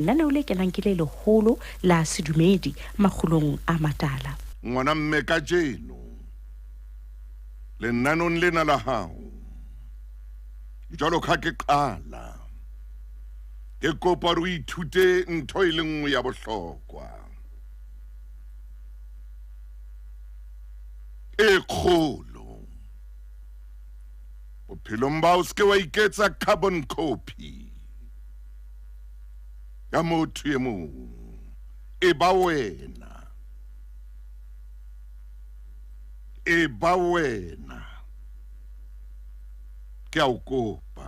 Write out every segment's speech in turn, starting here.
Lenaneo le kenang ke le leholo la sedumedi makgulong a matala. Ngwana mme ka jeno lenanong lena la hao jalo ka ke qala ke kopa re ithute ntho e le nngwe ya bohlokwa e kgolo bophelong ba o se ke wa iketsa carbon copy ya motho e mong e ba wena ke a o kopa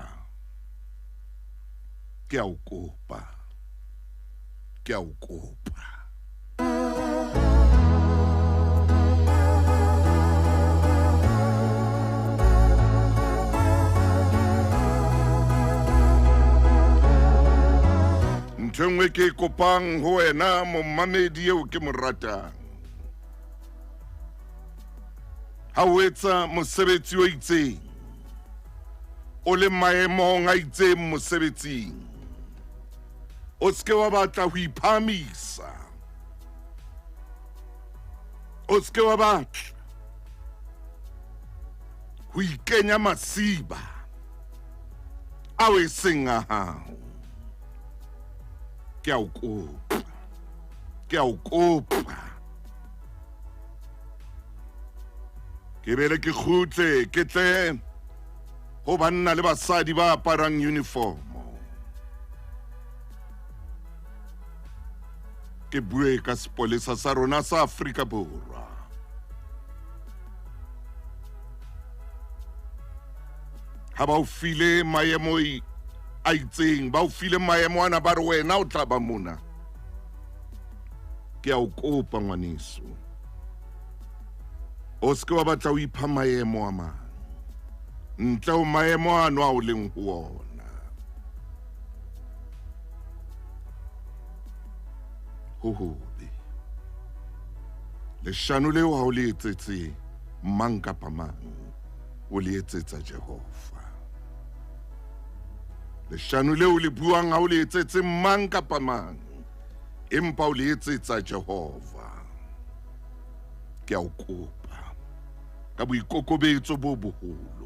ntho nngwe ke kopang ho wena mommamedi eo ke mo ratang ha o etsa mosebetsi o itseng o le maemong a itseng mosebetsing o se ke wa batla ho iphamisa o se ke wa batla ho ikenya masiba a o eseng a hao ke a o kopa ke bele ke khutle ke tle ho banna le basadi ba aparang uniformo ke bue ka sepolesa sa rona sa Afrika Borwa ha ba o file maemo a itseng ba o file maemo ana ba re wena o tla ba mona ke a o kopa ngwaneso o se ke wa batla o ipha maemo a mang ntle ho maemo ano a o leng ho ona ho hobe leshano leo ha o le etsetse mang kapa mang o le etsetsa Jehova leshano leo le buang ha o le etsetse mang kapa mang empa o le etsetsa Jehova ke a o kopa ka boikokobetso bo boholo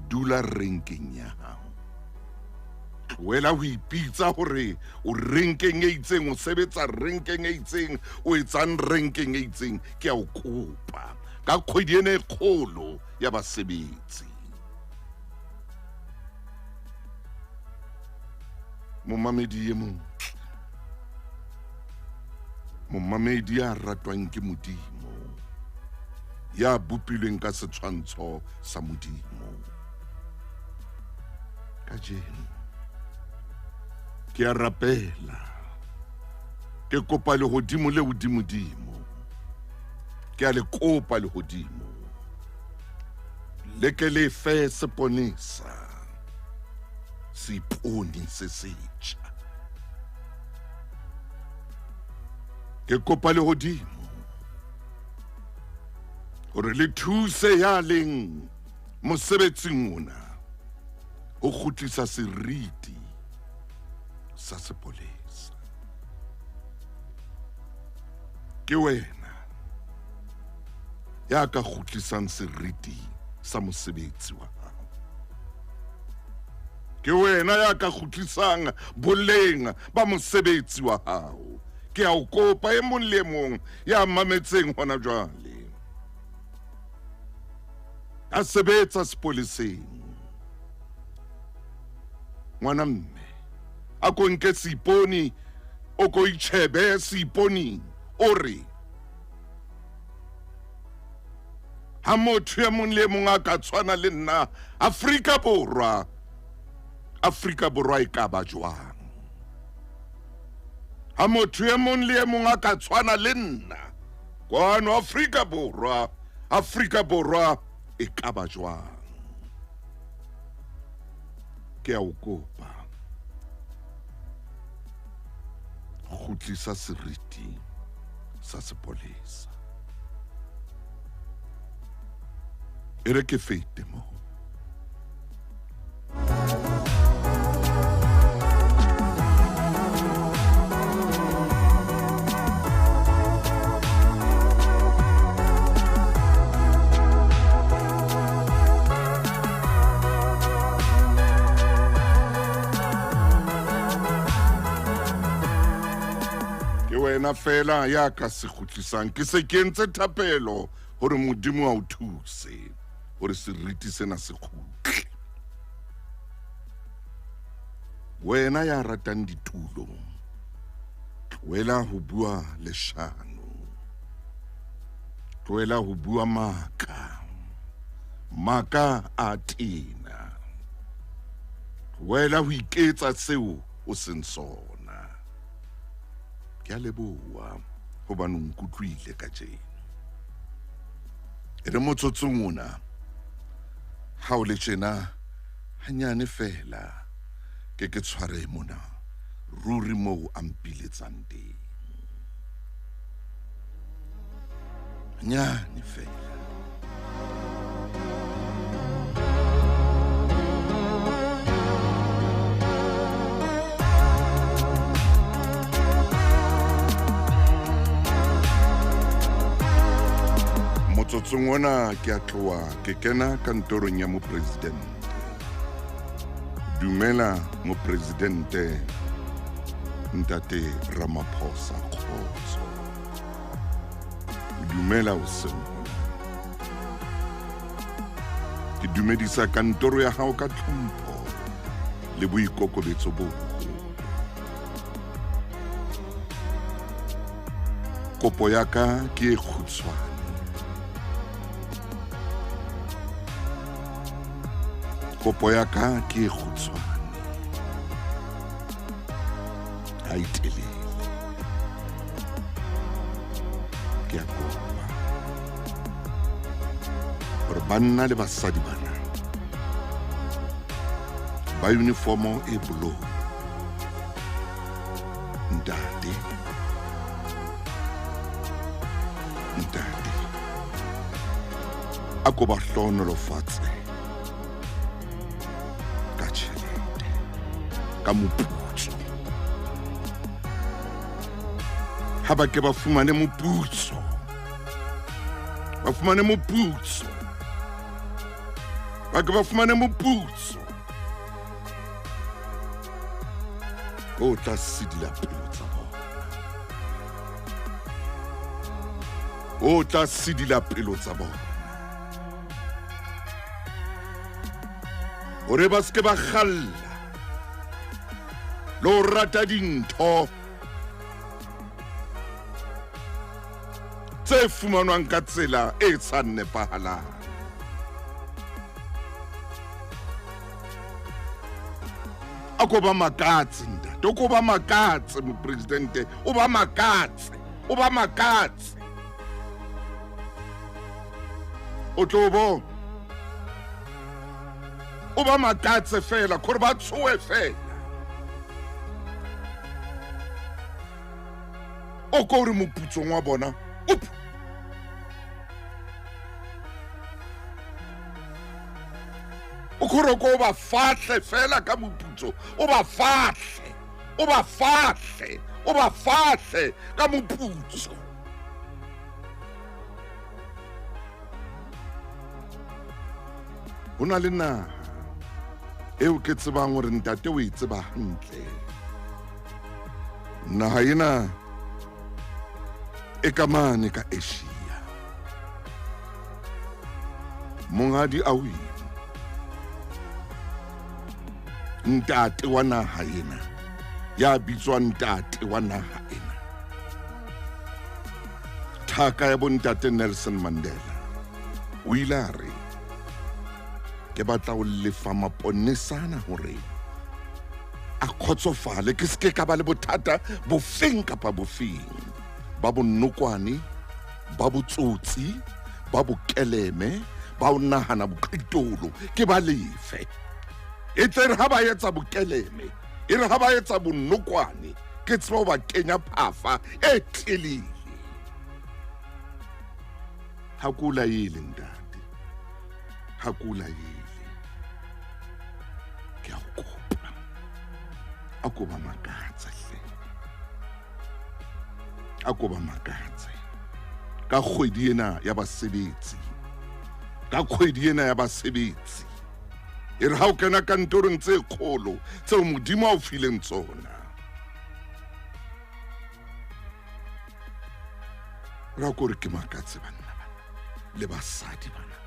dula renkeng ya hao tlohela ho ipitsa hore o renkeng e itseng o sebetsa renkeng e itseng o etsang renkeng e itseng ke a o kopa ka kgwedi ena e kgolo ya basebetsi momamedi e mong momamedi ya ratwang ke Modimo ya bopilweng ka setshwantsho sa Modimo ka jeno ke a rapela ke kopa le hodimo le hodimodimo ke a le kopa le hodimo le ke le fe seponesa seiponi se setjha ke kopa le hodimo hore le thuse ya leng mosebetsing ona ho kgutlisa seriti sa sepolesa ke wena ya ka kgutlisang seriti sa mosebetsi wa hao ke wena ya ka kgutlisang boleng ba mosebetsi wa hao ke a o kopa e mong le mong ya mametseng hona jwale a sebetsa sepoleseng ngwana mme a ko nke seiponi o ko itjhebe seiponi o re ha motho ya mong le mong a ka tshwana le nna Afrika Borwa e ka ba jwang ha motho ya mong le mong a ka tshwana le nna kwano Afrika Borwa e ka ba jwang ke a o kopa kgutlisa seriti sa sepolesa e re ke fete mo. 1 wena fela ya ka se khutlisang ke se kentse thapelo hore modimo a o thuse hore seriti sena se khutle. Wena ya ratang ditulo, tlohela ho bua leshano, tlohela ho bua maka a tena, tlohela ho iketsa seo o seng sona. Ke a leboha hobane o nkutlwile kajeno. E re motsotsong ona ha o le tjena hanyane fela ke tshware mona ruri moo a mpiletsang teng. Hanyane fela. Motsotsong ona ke a tloha ke kena kantorong ya mopresidente. Dumela mopresidente Ntate Ramaphosa Khoso. Dumela o seng. Ke dumedisa kantoro ya hao ka tlhompho le boikokobetso bo. Kopo ya ka ke e khutshwane. Kopo ya ka ke e khutshwane. Ha e telele. Ke a kopa hore banna le basadi bana ba uniformo e blue, ntate a ko ba hlonolofatse ka tjhelete, ka moputso, ha ba ke ba fumane moputso, ba fumane moputso, ba ke ba fumane moputso o tla sidila pelo tsa bona, o tla sidila pelo tsa bona, hore ba se ke ba kgalla le ho rata dintho tse fumanwang ka tsela e sa nepahalang. A ko ba makatse ntate, o ko ba makatse mopresidente, o ba makatse, o ba makatse. O tlo bo o ba makatse fela gore ba tshoe fela. O ko re moputsong wa bona o kgore ko ba fahle fela ka moputso, o ba fahle, o ba fahle, o ba fahle ka moputso. Ho na le naha eo ke tsebang hore ntate o e tseba hantle. Naha ena e ka mane ka Asia. Monghadi a o ntate wa naha ena ya bitswang ntate wa naha ena, thaka ya bontate Nelson Mandela, o ile a re ke batla o lefa maponesana hore a khotsofale ke ske ka ba le bothata bofeng kapa bofeng, ba bonokwane, ba botsotsi, ba bokeleme, ba o nahana boqhitolo, ke ba lefe. E tle re ha ba etsa bokeleme, e re ha ba etsa bonokwane, ke tseba ba kenya phafa e telele. Hakula yile ntate, hakula yile. Ke a kopa, a ko ba makatse hle, a ko ba makatse ka kgwedi ena ya basebetsi, ka kgwedi ena ya basebetsi. E re ha o kena kantorong tse kgolo tseo modimo a o fileng tsona, ra gore ke makatse banna bana le basadi bana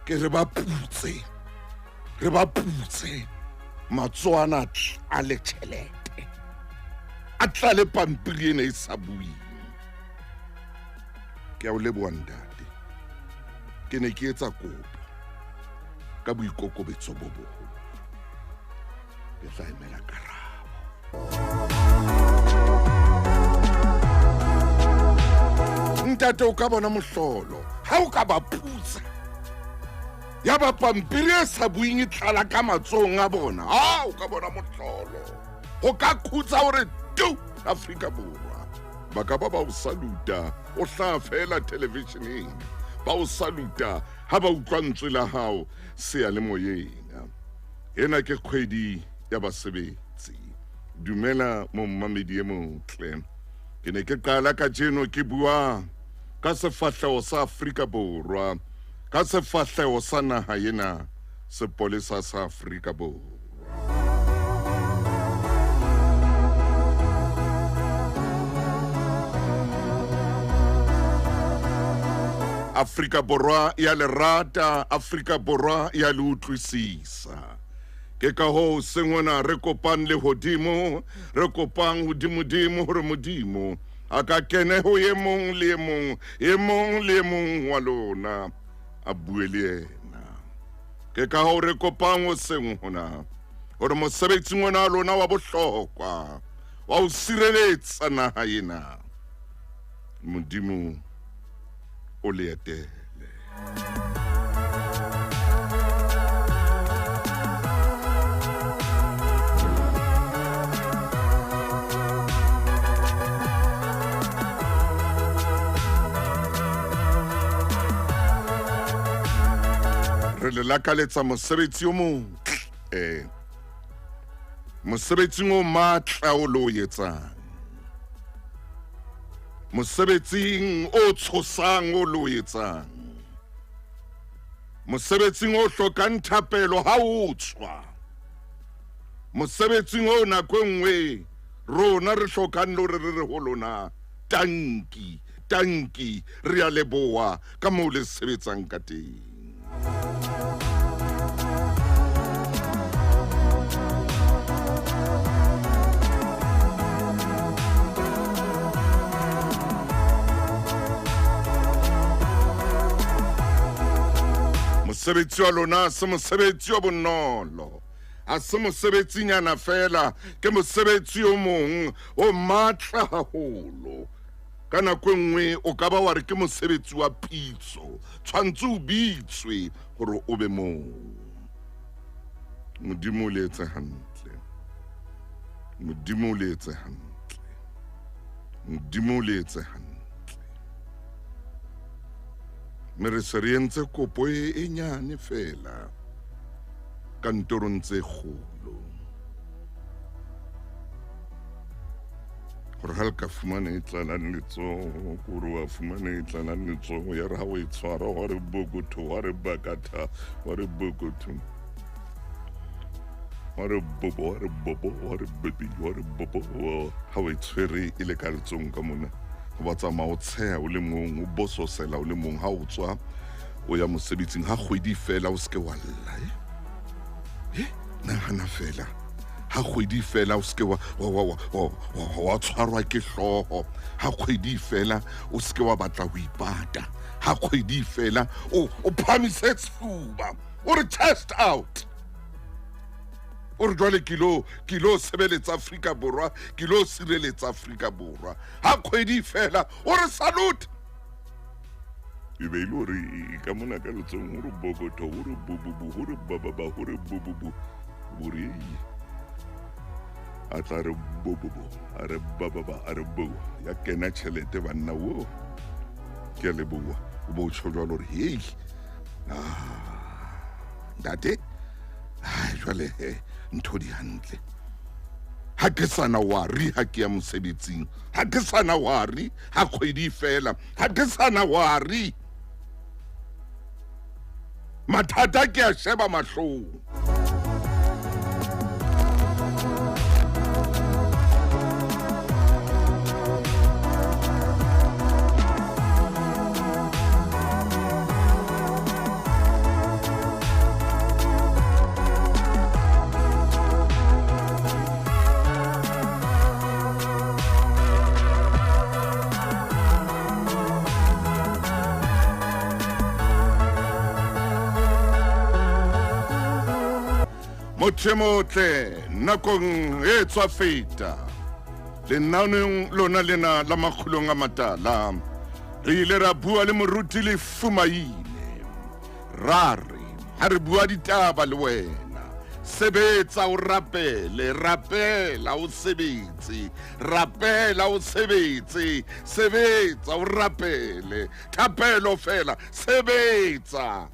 ke re ba putse matsoana a le tšhelete a tla le pampiri ene e sa buing ke a o leboa ntate ke ne ke etsa kopo ka boikokobetso bo boholo ke tla emela karabo ntate o ka bona mohlolo ha o ka ba putsa ya ba pampiri e sa buing e tlala ka matsong a bona ha o ka bona mohlolo go ka khutsa gore tu Afrika Borwa ba ka ba o saluta o tla fela televisioneng ba o saluta ha ba utlwa ntswe la hao se ya le moyeng ena ke kgwedi ya basebetsi dumela mo mmamedi e motle ke ne ke qala ka jeno ke bua ka sefahlego sa Afrika Borwa ka sefahlego sa naha ena sepolesa sa Afrika Borwa Afrika Borwa ya lerata Afrika Borwa ya le utlwisisa ke ka ho sengwana re kopang le hodimo re kopang hodimo hore modimo a ka kene ho ye mong le mong wa lona a bue le yena ke ka ho re kopang ho seng hona hore mosebetsi ngwana wa lona wa bohlokwa wa ho sireletsa naha ena modimo o le etele re le lakaletsa mosebetsi o motle mosebetsi o matla o lo etsang mosebetsing o tshosang o lo etsang mosebetsing o hlokang thapelo ha o tswa mosebetsing o nako nngwe rona re hlokang lo re ho lona tanki re a leboa ka moo le sebetsang ka teng mosebetsi wa lona se mosebetsi wa bonolo a se mosebetsi nyana fela ke mosebetsi o mong o matla haholo ka nako nngwe o ka ba wa re ke mosebetsi wa pitso tshwantse o bitswe gore o be moo modimo le etse hantle modimo le etse hantle modimo le etse hantle me re se re entse kopo e nyane fela kantorong tse kgolo gore ha le ka fumana e tlalang letsogo gore wa fumana e tlalang letsogo ya re ha o e tshwara wa re bokotho wa re bakatha wa re bokotho wa re bobo wa re bobo wa re bebi wa re bobo ha o e tshwere e le ka letsong ka mona ba tsamaya o tsheya o le mong o bososela o le mong ha o tswa o ya mosebetsing ha kgwedi fela o seke wa lla nagana fela ha kgwedi fela o seke wa tshwarwa ke hlooho ha kgwedi fela o seke wa batla ho ipata ha kgwedi fela o phamise sefuba o re chest out o re jwale kilo sebeletsa Afrika Borwa kilo sireletsa Afrika Borwa ha kgwedi fela o re salute e be ile hore ka mona ka letsong o re bokotho o re bububu o re bababa o re bububu o re a tla re bububu a re bababa a re bubu ya kena tšhelete banna wo ke a leboa o bo tsho jwalo hore hei ntate jwale ntho di hantle ha ke sana wari ha ke ya mosebetsing ha ke sana wari ha kgwedi fela ha ke sana wari mathata ke a sheba mahlong Mothemotle nakong e tswa feta lenaanong lona lena la makgulong a matala re ile ra bua le moruti le fumaile ra re ha re bua ditaba le wena sebetsa o rapele rapela o sebetse rapela o sebetse sebetsa o rapele thapelo fela sebetsa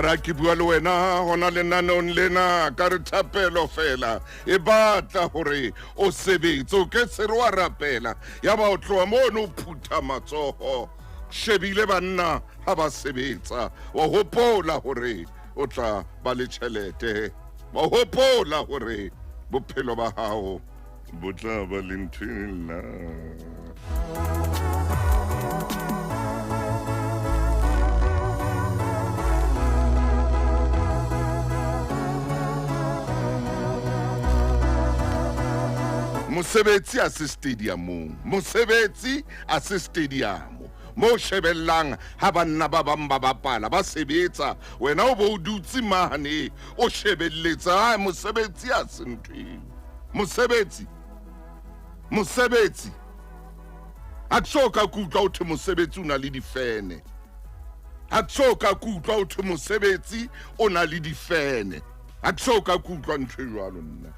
ra ke bua le wena hona lenanong lena ka re thapelo fela e batla hore o sebetse o ke se re wa rapela ya ba o tloa mono o phutha matsoho shebile banna ha ba sebetsa wa hopola hore o tla ba le tjhelete wa hopola hore bophelo ba hao bo tla ba le nthwela Mosebetsi a se stadiumong mosebetsi a se stadium mo shebellang ha banna ba bang ba bapala ba sebetsa wena o bo dutse mane o shebelletsa mosebetsi a se ntwe mosebetsi a tsoka kutla o the mosebetsi una le difene a tsoka kutla o the mosebetsi ona le difene a tsoka kutla ntwe jwalo nna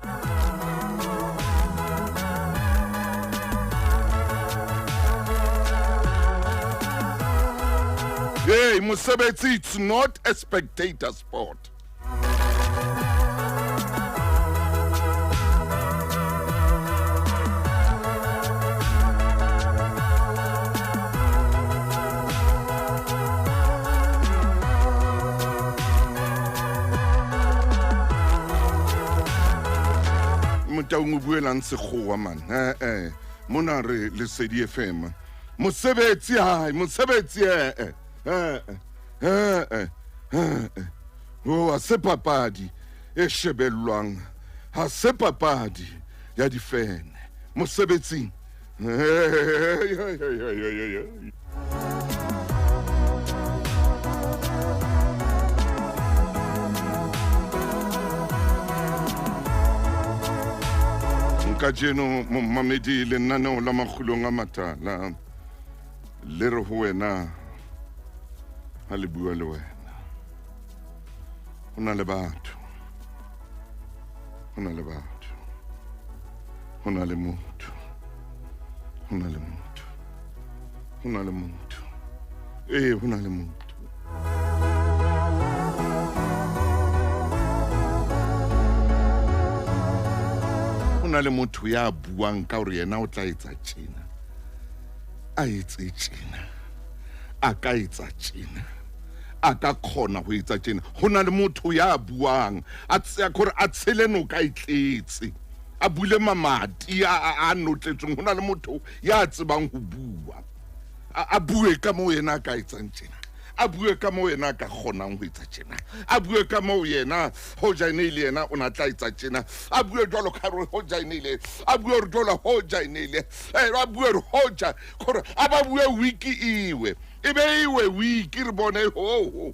Hey, mosebetsi, it's not a spectator sport. Motaung o buelang sekgowa man. Mona re Lesedi FM. Mosebetsi hai, mosebetsi ha se papadi e shebellwang ha se papadi ya difene mosebetsing nka jeno mamedi le nana la makgulong a matala le re ho wena ha le bua le wena hona le batho hona le motho hona le motho hona le motho hona le motho ya buang ka hore yena o tla etsa tjena a etse tjena a ka etsa tjena a ka khona ho etsa tjena hona le motho ya buang a tsaya gore a tshele no ka itletse a bule mamati a notletseng hona le motho ya tsebang ho bua a bue ka mo yena ka etsa tjena a bue ka mo yena ka khonang ho etsa tjena a bue ka mo yena ho jainile yena o na tla etsa tjena a bue jwalo ka re ho jainile a bue re jwalo ho jainile a bue re hoja gore a ba bue wiki iwe ebe iwe wiki re bone ho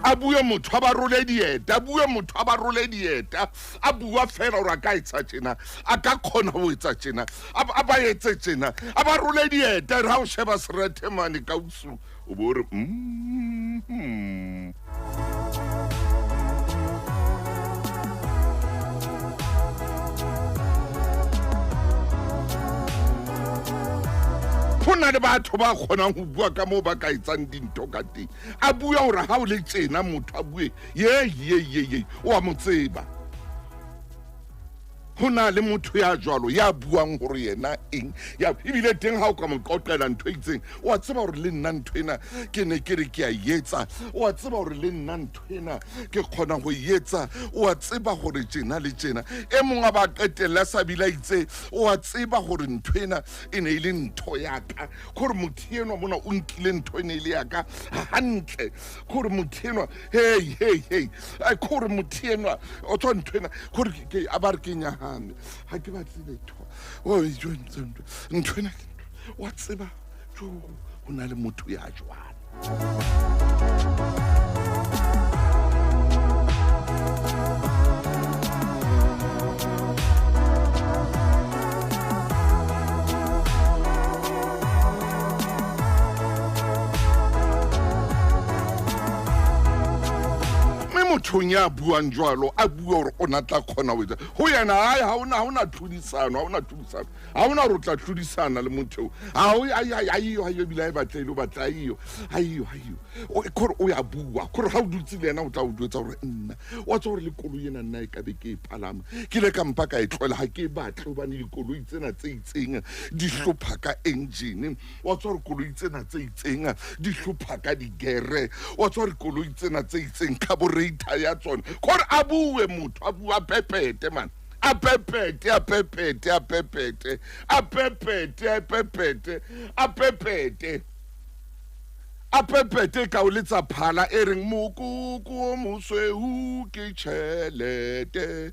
a bue motho a ba role dieta a bue motho a ba role dieta a bua fela hore a ka etsa tjena a ka khona ho etsa tjena a ba etse tjena a ba role dieta ha o sheba serethe mane ka usu o bo re hona le batho ba kgonang ho bua ka mo ba ka etsang dintho ka teng a bua hore ha o le tjena motho a bue ye wa mo tseba hona le motho ya jwalo ya buang hore yena eng ya ibile teng ha o ka mo qoqela ntho e itseng wa tseba hore le nna ntho ena ke ne ke re ke a yetsa wa tseba hore le nna ntho ena ke khona go yetsa wa tseba hore tjena le tjena e monga ba qetella sa bila itse wa tseba hore ntho ena e ne ile ntho ya ka gore motho eno mona o nkile ntho ene ile ya ka hantle gore motho eno hey ai gore motho eno o tswa ntho ena gore ke a ba re ke nya yame ha ke batle letho o jo ntwena wa tseba jo ho na le motho ya jwana mothong ya buang jwalo a bua gore o na tla kgona ho etsa ho yena ha ona tlhodisano ha ona re tla tlhodisana le motho ha o ayo bila e batlele o batla ayo kore o ya bua kore ha o dutse le yena o tla o duetsa gore nna wa tswa gore le koloi ena nna e ka be ke e palama ke le ka mpa ka e tloela ha ke batle hobane dikoloi tsena tse itseng di hlopha ka engine wa tswa gore koloi tsena tse itseng di hlopha ka digere wa tswa gore koloi tsena tse itseng carburetor ya tsona kore a bue motho a bua pepete man a pepete ka o letsa phala e reng mokoko mosweu ke tšhelete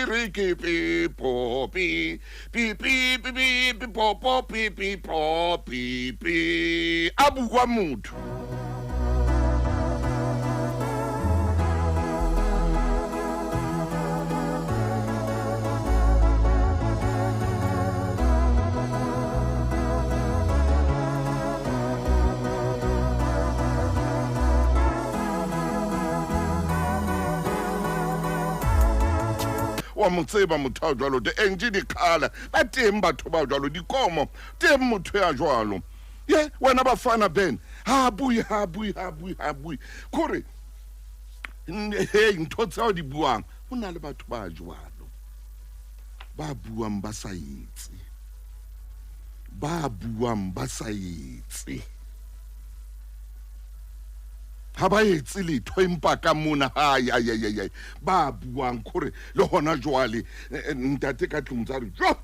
ri ke pipopi a bua motho wa motseba motho a jwalo de engine di khala ba teng batho ba jwalo dikomo teng motho ya jwalo ye wena bafana ben ha bui kore hey ntho tsao di buang ho na le batho ba jwalo ba buang ba sa etse ha ba etse letho empa ka mona ba buang kore le hona jwale ntate ka tlung tsa re jo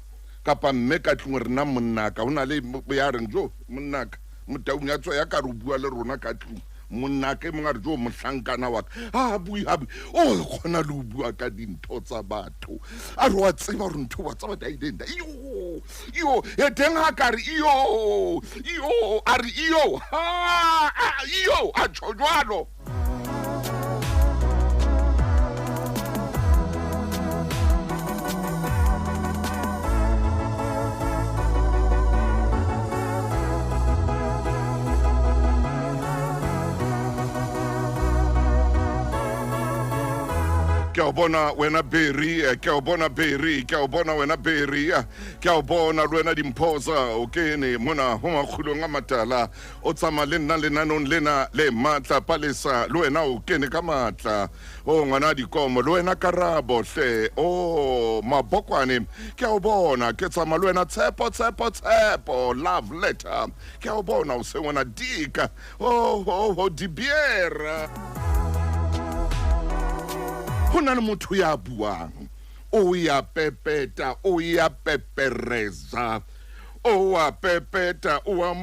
kapa mme ka tlung rena monnaka hona le ya reng jo monnaka motaung ya tswa ya ka re bua le rona ka tlung monnaka mo ngare jo mohlankana wa ha bui o khona le bua ka dintho tsa batho a re wa tseba re ntho wa tsaba daidenda yo e teng ha ka re yo a re yo a tshojwalo ke o bona wena Berry ke o bona wena Berry ke o bona le wena Dimphosa o kene mona ho makgulong a matala o tsama le nna le nanong lena le matla palesa le wena o kene ka matla o ngwana dikomo le wena Karabo hle o mabokwane ke o bona ke tsama le wena Tshepo love letter ke o bona o se ngwana dika o dibiera ho na le motho ya buang o ya pepeta o ya pepereza o wa pepeta o wa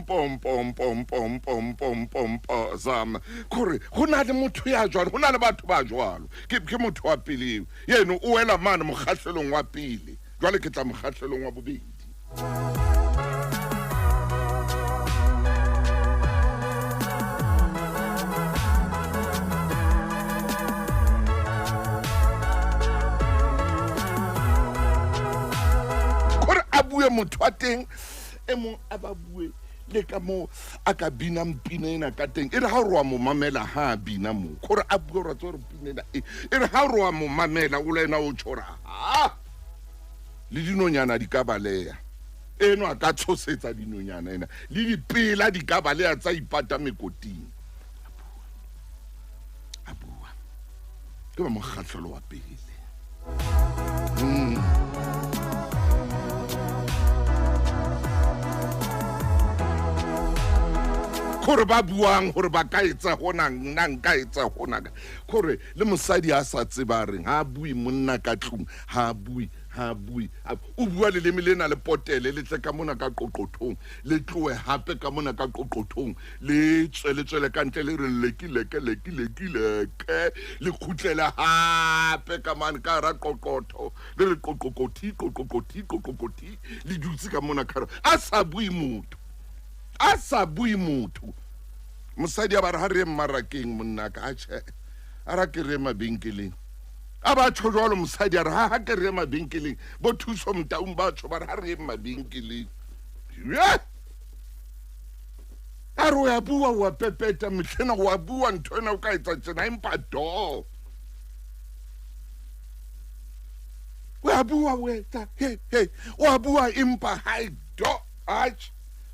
zama kore ho na le motho ya jwalo ho na le batho ba jwalo ke motho wa pele yeno o wela mane mokgahlelong wa pele jwale ke tla mokgahlelong wa bobedi bue motho a teng e mong a ba bue le ka mo a ka bina mpina ena ka teng e re ha re wa mo mamela ha bina mo gore a bue re tsore pinela e re ha re wa mo mamela o lena o tshora le dinonyana di ka baleya eno a ka tshosetsa dinonyana ena le dipela di ka baleya tsa ipata mekoting a bua ke ba mokgahlelo wa pele kore ba buang hore ba ka etsa hona nna nka etsa hona kore le mosadi a sa tseba reng ha bui monna ka tlung ha bui ha bui o bua le leme lena le potele le tle ka mona ka qoqothong le tloe hape ka mona ka qoqothong le tswele ka ntle le re lekileke le khutlela hape ka mane ka ra qoqotho le re qoqothi le dutse ka mona ka a sa bui motho mosadi a ba re ha re mmarakeng monna ka tjhe a ra ke re mabenkeleng a ba tjho jwalo mosadi a re ha ke re mabenkeleng bo thuso mtaung ba tjho ba re ha re mabenkeleng a re o ya bua wa pepeta mehlena wa bua ntho ena o ka etsa tjena empa do wa bua o etsa he wa bua empa hai do ach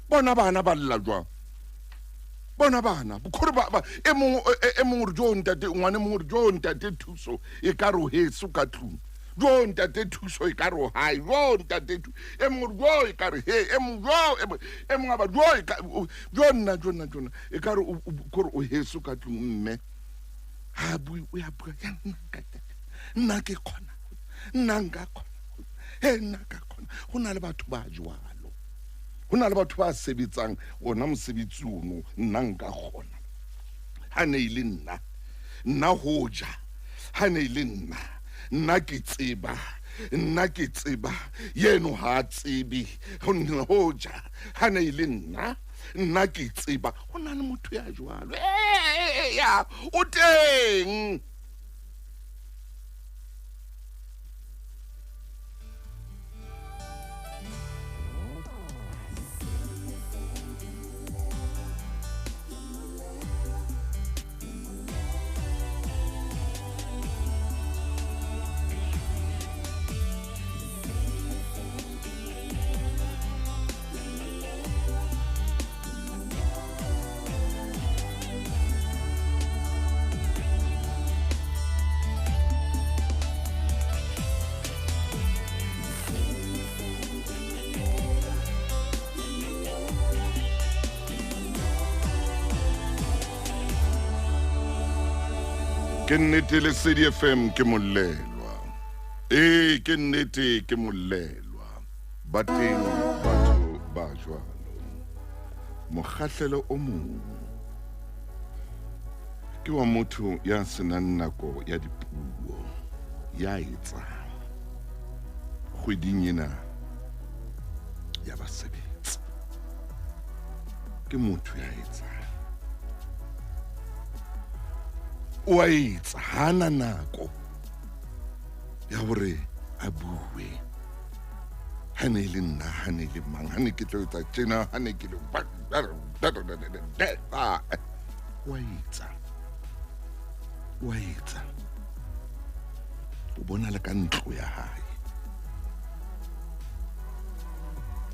bona bana ba lla jwang bona bana bokgore ba e mong re jo ntate ngwane mong re jo ntate thuso e ka ro heso ka tlung jo ntate thuso e ka ro hai jo ntate e mong jo e ka re he e mong aba jo e ka jo nna e ka re o heso ka tlung mme ha bui o ya bua ya nna ke khona nna nka khona he nna ka khona hona le batho ba jwalo hona le batho ba sebetsang ona mosebetsi ono nna nka khona ha ne ile nna hoja ha ne ile nna ke tseba yeno ha tsebe hoja ha ne ile nna ke tseba hona le motho ya jwalo ya o teng ke nnete le Lesedi FM ke mollelwa ke nnete ke mollelwa ba teng batho ba jwalo mokgahlelo o mong ke wa motho ya senang nako ya dipuo ya etsa kgweding ena ya basebetsi ke motho ya etsa o a etsa hana nako ya hore a bue hane le nna hane le mang hane ke tlo etsa tjena hane ke le o etsa o bona le ka ntlo ya hae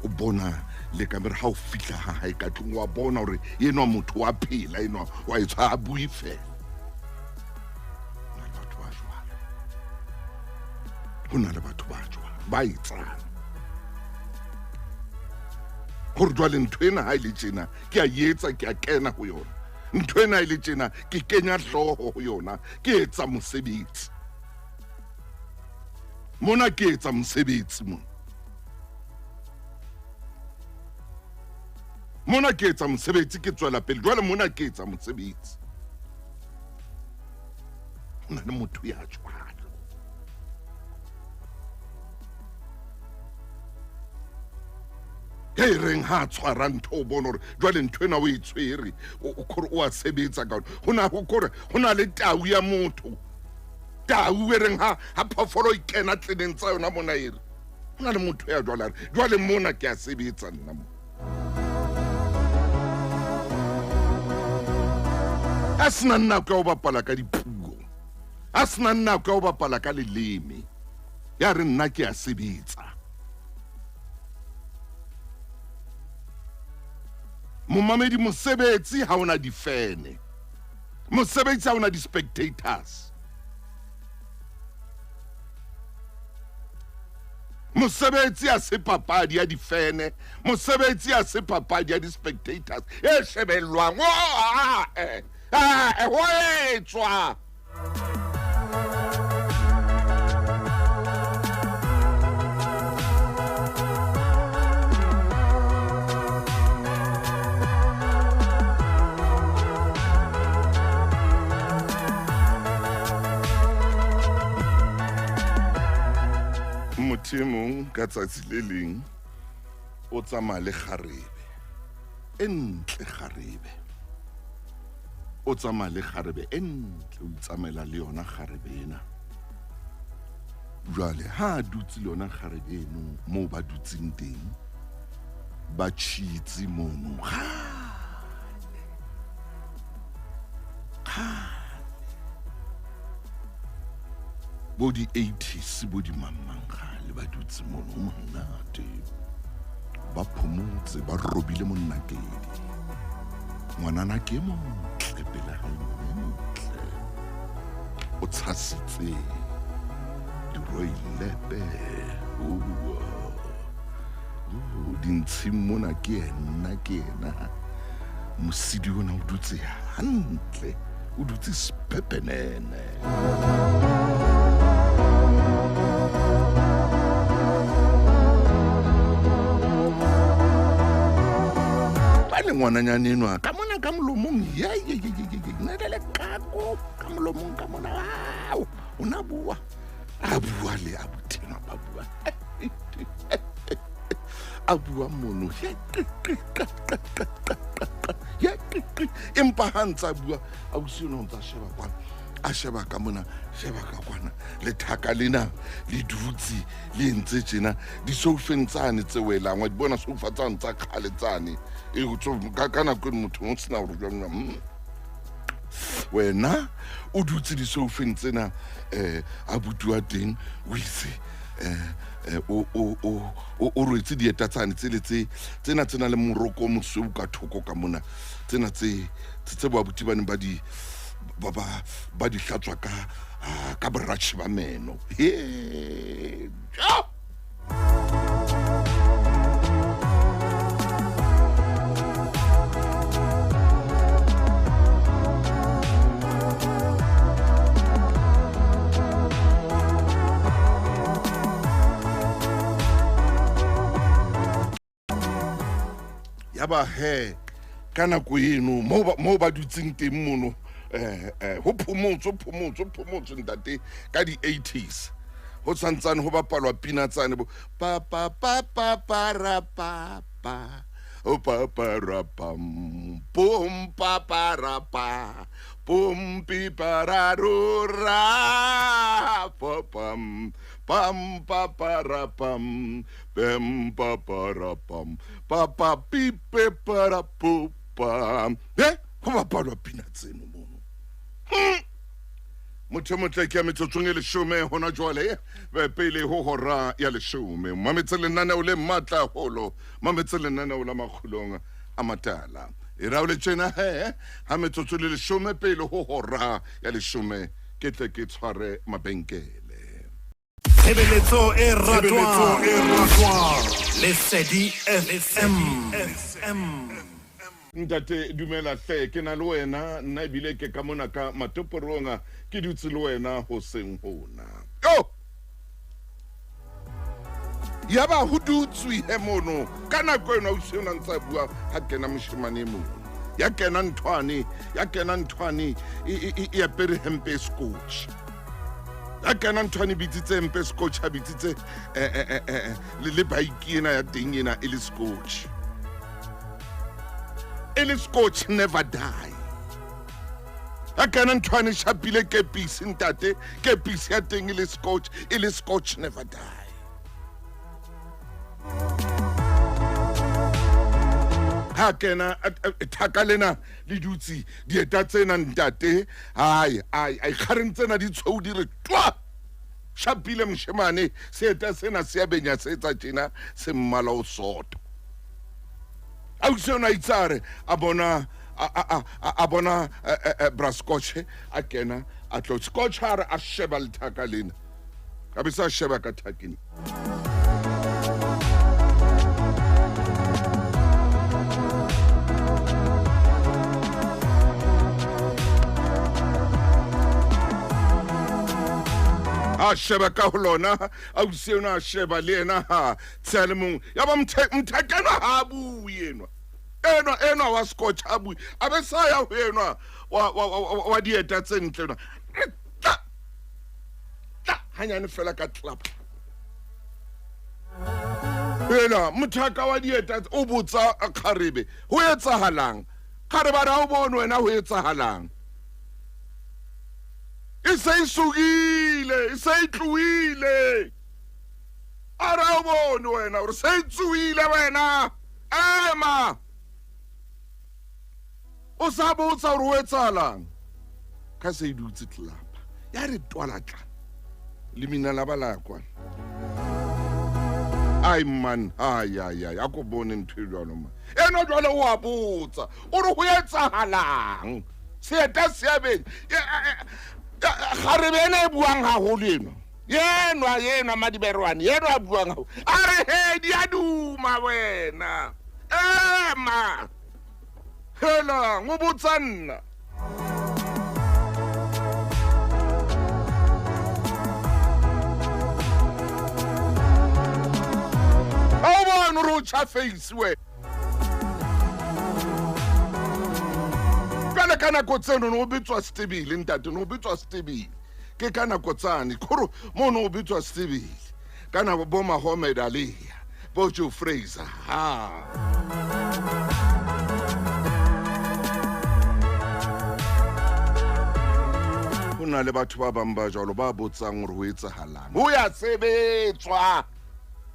o bona le ka mere ha o fihla ha hae ka tlung wa bona hore yenwa motho wa phela yenwa wa etsa a bue fela hona le batho ba jwalo ba etsang hore jwale ntho ena ha ile tjena ke a etsa ke a kena ho yona ntho ena ile tjena ke kenya hloho ho yona ke etsa mosebetsi mona ke etsa mosebetsi mona ke etsa mosebetsi ke tswela pele jwale mona ke etsa mosebetsi hona le motho ya jwalo he reng ha tshwara ntho o bona hore jwale ntho ena o e tshwere o a sebetsa ka hona le tau ya motho tau e reng ha phofolo e kena tleneng tsa yona mona ere hona le motho ya jwale mona ke a sebetsa nna mo a sena nako ya ho bapala ka dipuo a sena nako ya ho bapala ka leleme ya re nna ke a sebetsa momamedi mosebetsi ha ona difene mosebetsi ha ona di spectators mosebetsi a se papadi ya difene mosebetsi a se papadi ya di spectators e shebellwang ho etswa ka tsatsi le leng o tsamaya le kgarebe entle kgarebe o tsamaya le kgarebe entle o itsamela le yona kgarebe ena jwale ha dutse le yona kgarebe eno mo ba dutseng teng ba tshitse mono bo di 80s bo di mamangale ba dutse mono monate ba phomotse ba robile monnakedi ngwanana ke montle pele ga montle o tshasitse di roilepe dintshing mona ke ena mosidi ona o dutse hantle o dutse sepepenene ngwananyane enwa ka mona ka molomong nna le kako ka molomong ka mona o na bua a bua le a buthena ba bua a bua mono empa hantsa bua a usino ntsa sheba kwana a sheba ka mona sheba ka kwana le thaka lena le dutsi le ntse tjena di soufeng tsane tse welang wa di bona soufa tsane tsa khale tsane e go tso ka nako motho o tsena go jwang wena o dutse di soufeng tsena a butua teng o itse o rwetse dieta tsane tsena le moroko mosweu ka thoko ka mona tsena tse ba buti bane ba di hlatswa ka boratšhe ba meno yaba he ka nako eno mo ba dutseng teng mono ho phomotso ntate ka di 80s ho tsantsane ho bapalwa pina tsane bo pa pa pa pa pa ra pa pa o pa pa ra pam pum pa pa ra pa pum pi pa ra ru ra pa pam pam pa pa ra pam pem pa pa ra pam pa pa pi pe pa ra pu pa ho bapalwa pina tseno motho motle ke a metsotsong e leshome hona jwale pele ho hora ya leshome mametse lenaneo le matla holo mametse lenaneo la makgulong a matala e ra o le tjena ha metsotso le leshome pele ho hora ya leshome ke tle ke tshware mabenkele Tshebeletso e ratwang Lesedi FM ntate dumela hle ke na le wena nna ebile ke ka mona ka matoporonga ke dutse le wena ho seng hona yaba ho dutswe he mono ka nako ena o sena ntsa bua ha kena moshimane mono ya kena nthwane ya pere hempe scotch ya kena nthwane bitsitse hempe scotch ha bitsitse le bike ena ya teng ena e le scotch ele scotch never die akana nthwane shapile ke pisi ntate ke pisi ya teng ele scotch never die ha kena thaka lena le dutsi dieta tsena ntate ai khareng tsena di tshou di re twa shapile mshemane seeta sena se ya benya se etsa tjena se mmala o soto a usona itsare a bona brascoche a kena a tlo scotch har a sheba le thaka lena ka be sa sheba ka thakini a sheba ka holona a usona a sheba le ena ha tsale mong ya ba mthekena ha bu yenwa enwa wa scotch abu abe sa ya ho enwa wa dieta tsentle na hanyane fela ka clap Ela mothaka wa dieta o botsa Kgarebe ho etsahalang Kgarebe ra o bona wena ho etsahalang e se isugile e se itluile ara o bona wena o se itsuile wena ema o sa botsa ho etsahalang ka se idutse tlelapa ya re twalatla limina la balakwa ai man ai ako bone ntho jalo ma eno jalo o a botsa o re ho etsahalang seeta seabeng Kgarebe ena e buang haholo eno yenwa Madiberwane yenwa a buang haholo a re he di a duma wena ema hela ngo botsa nna Rocha face we kana kotseno no bitswa stebile ntate no bitswa stebile ke kana kotsane khoro mo no bitswa stebile kana bo Mohammed Ali bo Joe Fraser ha hona le batho ba bang ba jalo ba botsang hore ho etsahalang ho ya sebetswa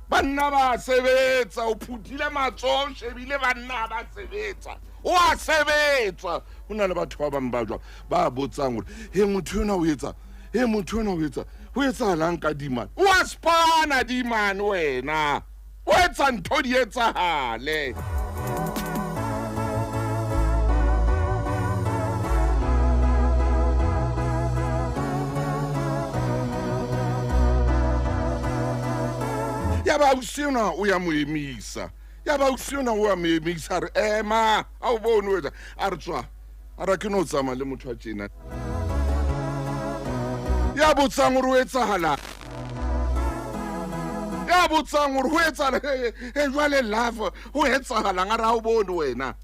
banna ba sebetsa o phuthile matsoho shebile banna ba sebetsa o a sebetsa hona le batho ba bang ba jwa ba botsang hore he motho yona o etsa he motho yona o etsa ho etsahalang ka dimane o a spana dimane wena o etsa ntho di etsahale ya ba usiona o ya moemisa ya ba usiona o ya moemisa re ema a o bone wetsa a re tswa a ra ke no tsama le motho a tjena ya botsang hore o etsahala ya botsang hore ho etsahala he jwale love ho etsahala nga ra o bone wena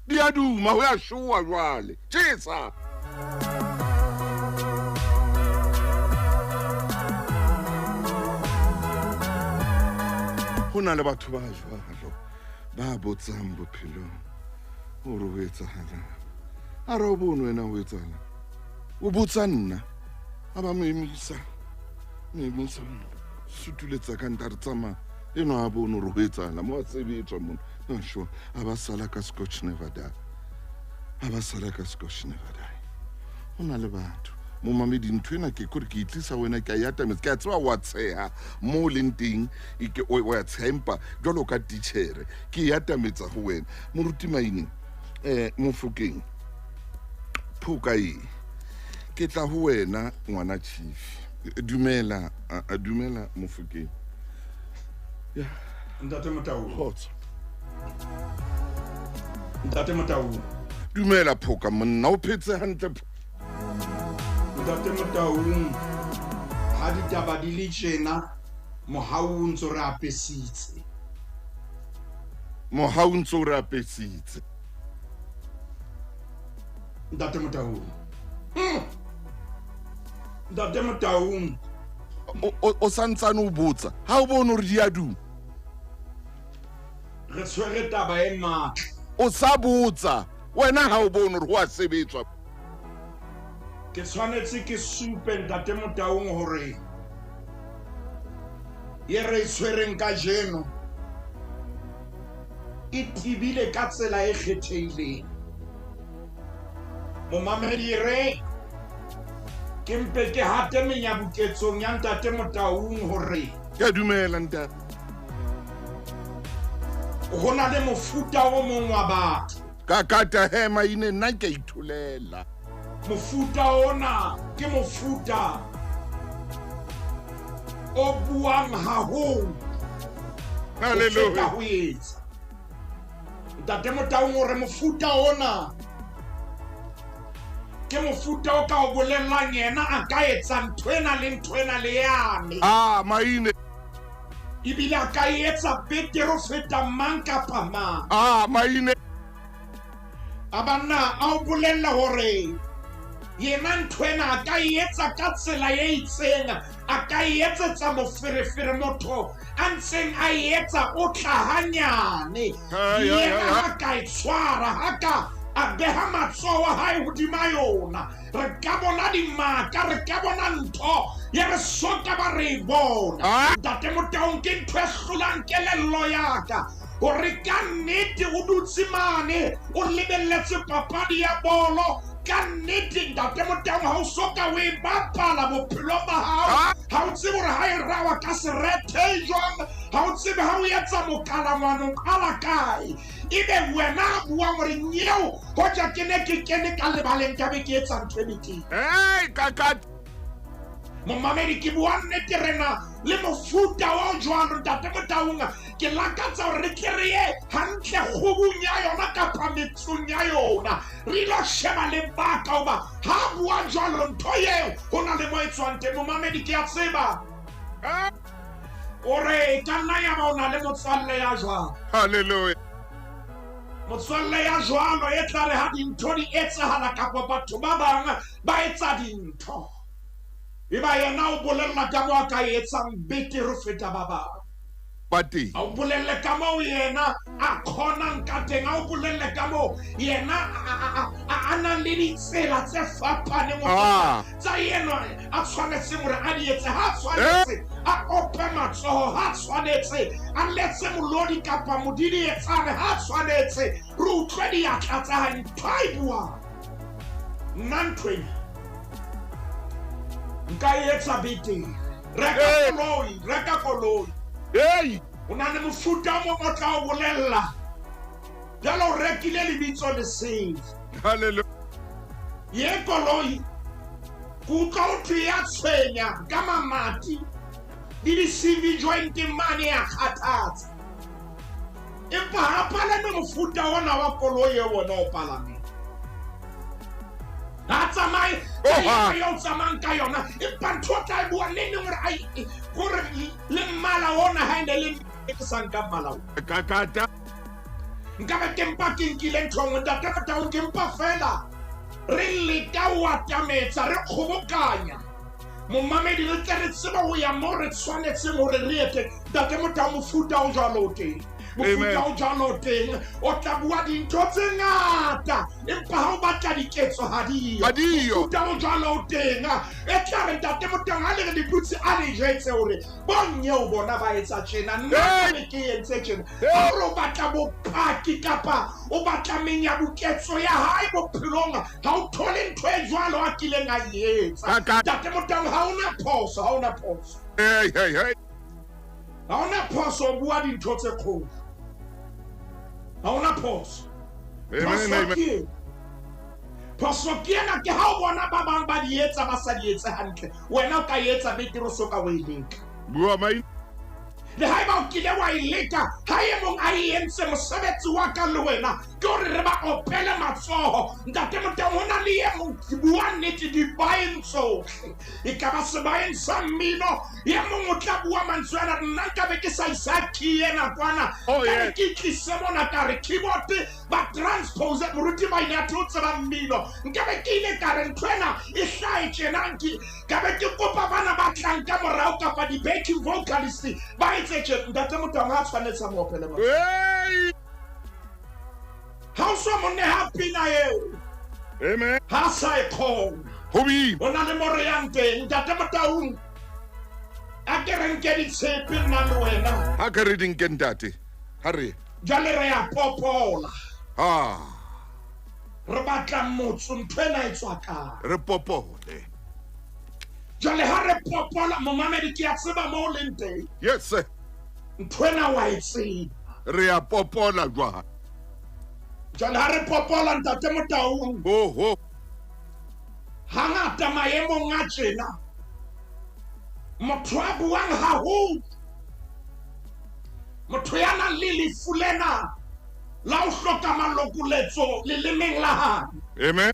di a duma ho ya shua jwale tshisa hona le batho ba jwalo ba botsang bophelo hore ho etsahalang a re o bone wena ho etsahalang o botsa nna a ba moemisa sutuletsa ka nta re tsamaya eno a bone hore ho etsahala mo a sebetswa mona no sure a ba sala ka Scotch never die a ba sala ka Scotch never die hona le batho mo mamedi ntho ena ke kore ke itlisa wena ke ya tametsa ke a tswa wa tsheha mo lenteng e ke o ya tshempa jalo ka teacher ke ya tametsa go wena moruti maine Mofokeng phukai ke tla ho wena ngwana chief dumela Mofokeng ya Ntate Motau hotsa Ntate Motau dumela phoka monna o phetse hantle Ntate Motau ha ditaba di le tjena mohau ntso re apesitse Ntate Motau Ntate Motau o santsane o botsa ha o bone hore di a duma re tshwere taba e matla o sa botsa wena ha o bone hore ho a sebetswa ke tshwanetse ke supe Ntate Motau hore ye re tshwereng ka jeno e tibile ka tsela e kgethehileng momamedi re ke mpe ke hate menyabuketsong ya Ntate Motau hore ke dumela ntate ho na le mofuta o mong wa batho ka kata hema ine nna ke ithulela mofuta ona ke mofuta o buang haholo haleluya Ntate Motau hore mofuta ona ke mofuta o ka o bolellang yena a ka etsa ntwena le yane maine ebile a ka etsa betere ho feta mang kapa mang maine abanna a o bolella hore yena nthwena a ka etsa ka tsela e itseng, a ka etsetsa moferefere motho a ntseng a etsa o tlhahanyane. Yena ha ka e tshwara, ha ka a beha matsoho a hae hodima yona, re ka bona dimaka, re ka bona ntho ya re soka ba re e bona. Ntate Motaung ke ntho e hlolang kelello ya ka, hore ka nnete o dutse mane o lebelletse papadi ya bolo. Ka nnete Ntate Motaung ha o soka o e bapala bophelong ba hao, ha o tsebe hore ha e rawa ka serethe jwang, ha o tsebe ha o etsa mokalamano qala kae. Ebe wena a buang hore nyeo hoja ke ne ke kene ka lebaleng ka be ke etsa ntho e betere. Momamedi ke bua nnete, rena le mofuta wa jwalo Ntate Motaung, ke lakatsa hore re tle re ye hantle kgobong ya yona kapa metsong ya yona, re lo sheba lebaka hoba ha bua jwalo ntho eo ho na le mo e tswang teng. Momamedi ke a tseba ore ka nna ya ba o na le motswalle ya jwalo. Hallelujah. Motswalle ya jwalo e tla re ha dintho di etsahala kapa batho ba bang ba etsa dintho, eba yena o bolella ka mo a ka etsang betere ho feta ba bang. A o bolelle ka moo yena a kgonang ka teng, a o bolelle ka moo yena a nang le ditsela tse fapaneng tsa yena a tshwanetseng hore a di etse. Ha tshwanetse a ope matsoho, ha tshwanetse a letse molodi kapa modidi etsane, ha tshwanetse re utlwe diatla tsa hae ntho a e buang. Nna nthwena nka etsa betere. Reka koloi. O na le mofuta o mongwe o tla o bolella jalo o rekile lebitso le save. Hallelujah. Ye koloi ke utlwa ho thwe ya tshwenya ka mamati le di-CV joint mane ya kgathatsa, empa ha palame mofuta ona wa koloi e wona o palameng. Ha tsamaye yo o tsamayang ka yona, empa ntho o tla e bua neng gore le mmala ona ha e ne le ke sa nka mmala o. Nka be ke mpa ke nkile ntho nngwe Ntate Motaung, ke mpa fela re leka o atametsa, re kgobokanya. Momamedi re tle re tseba ho ya mo re tshwanetseng hore re ete. Ntate Motaung mofuta o jwalo o teng, mofuta o jwalo o teng, o tla bua dintho tse ngata empa ha o batla diketso ha diyo. Mofuta o jwalo o teng e tla re Ntate Motaung ha le re di dutse a le jetse hore bonye o bona ba etsa tjena, nna ke entse tjena. Ha o batla bopaki kapa o batla menyabuketso ya hae bophelong, ha o thole ntho e jwalo a kileng a etsa. Ntate Motaung ha ona phoso, ha ona phoso. Ha ona phoso o bua dintho tse kgolo, ha ona phoso. Phoso ke ena ke ha o bona ba bang ba di etsa ba sa di etse hantle, wena o ka etsa betere o soka o e leka. Bua mai. Le haeba o kile wa e leka, ha e mong a e entse mosebetsi wa ka le wena ke hore re ba opele matsoho. Ntate Motaung ho na le e mong ke bua nnete dibaeng tsohle, e ka ba sebaeng sa mmino, e mong o tla bua mantswe ana, nna nka be ke sa isa kiye nakwana ka ke tlise mona ka re keyboard ba transpose moruti mainate o tseba mmino, nka be ke ile ka re nthwena e hlae tjena ka be ke kopa bana ba tlang ka morao kapa di-backing vocalist ba etse tjena. Ntate Motaung ha tshwanetse mo opele matsoho. Ha o so monne ha pina eo, Amen. ha sa e khona o na le more yang teng. Ntate Motaung a ke re nke ditshepe nna le wena, Ha ke re di nke ntate, ha re jwale re a popola, ha re batla motso nthwena e tswa kae. re popole. Jwale ha re popola, momamedi ke a tseba mo o leng teng, Yes sir. nthwena wa e tseba. Re a popola jwang. Jwale ha re popola Ntate Motaung, hangata maemong a tjena motho a buang haholo, motho ya nang le lefu lena la ho hloka malokoletso lelemeng la hae. Amen.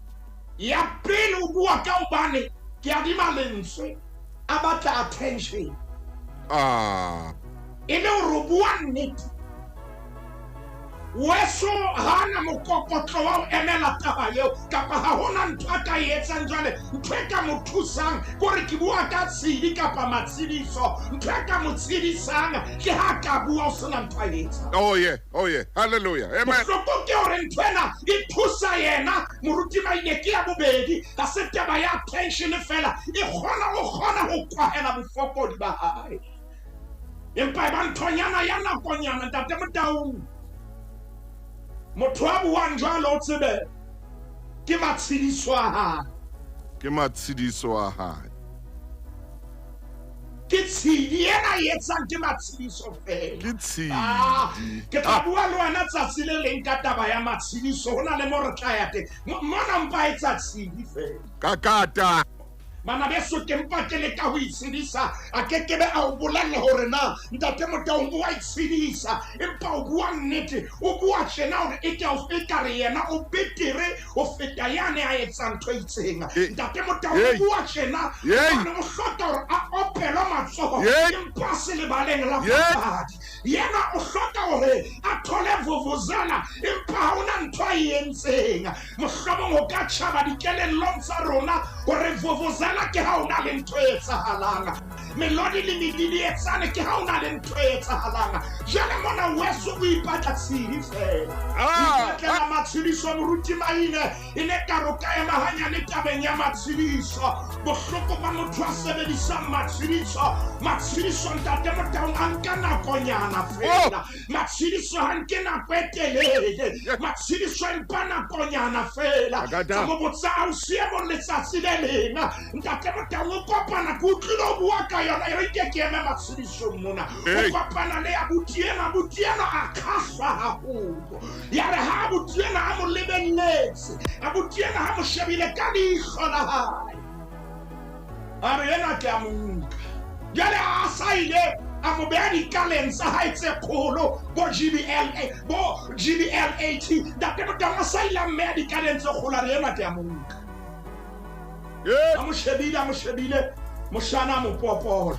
Ya pele o bua ka hobane ke adima lentswe a batla attention, e le hore o bua nnete weso hana mokokotlo wa emela taba eo kapa ha hona ntho a ka etsang jwale ntho e ka mo thusang gore ke bua ka tshedi kapa matshidiso ntho e ka mo tshedisang ke ha ka bua o sena ntho a etsa. Oh yeah, hallelujah, amen. Mohloko ke hore ntho ena e thusa yena moruti maine ke ya bobedi ka se taba ya tension fela e kgona ho kwahela bofokodi ba hae empa ba nthonyana ya nakonyana ntate Motaung motho a buang jwalo o tsebe ke matshidiso a hae ke tshedi ena e etsang ke matshidiso fela ke tla bua le wena tsatsi le leng ka taba ya matshidiso ho na le mo re tla ya teng mona mpa etsa tshedi fela kakata mana beso ke mpa ke le ka ho itshedisa a ke kebe a o bolella hore na ntate Motaung bua itshedisa empa o bua nnete o bua tjena hore e ke o fetare yena o betere o feta yane a etsang ntho itseng ntate Motaung o bua tjena ana o hloka hore a opela matsoho empa se le baleng la papadi yena o hloka hore a thole vuvuzela empa ha ona ntho a entseng mohlomong o ka tjhaba dikelellong tsa rona hore vuvuzela ke ha ona le ntho e etsahalang melodi le medidi e tsane ke ha ona le ntho e etsahalang jale mona weso o ipatla tshedi fela ipatlela matshidiso moruti maine e ne karo ka ema hanyane tabeng ya matshidiso bohloko ba motho a sebedisang matshidiso ntate Motaung a nka nakonyana fela matshidiso ha nke nako e telele matshidiso a mpa nakonyana fela tsa mo botsa o siemo letsatsi le leng ntate Motaung o kopana ke utlwile o bua ka yona e ke eme matshidiso mona o kopana le abuti ena a kgahla haholo ya re ha abuti ena a mo lebelletse abuti ena ha mo shebile ka leihlo la hae a re ena ke a mo nka jale a saile a mo beha dikaleng tsa hae tse kgolo bo GBL80 ntate Motaung a saile a mmeha dikaleng tse kgolo a re ena ke a mo nka a mo shebile moshana mo popola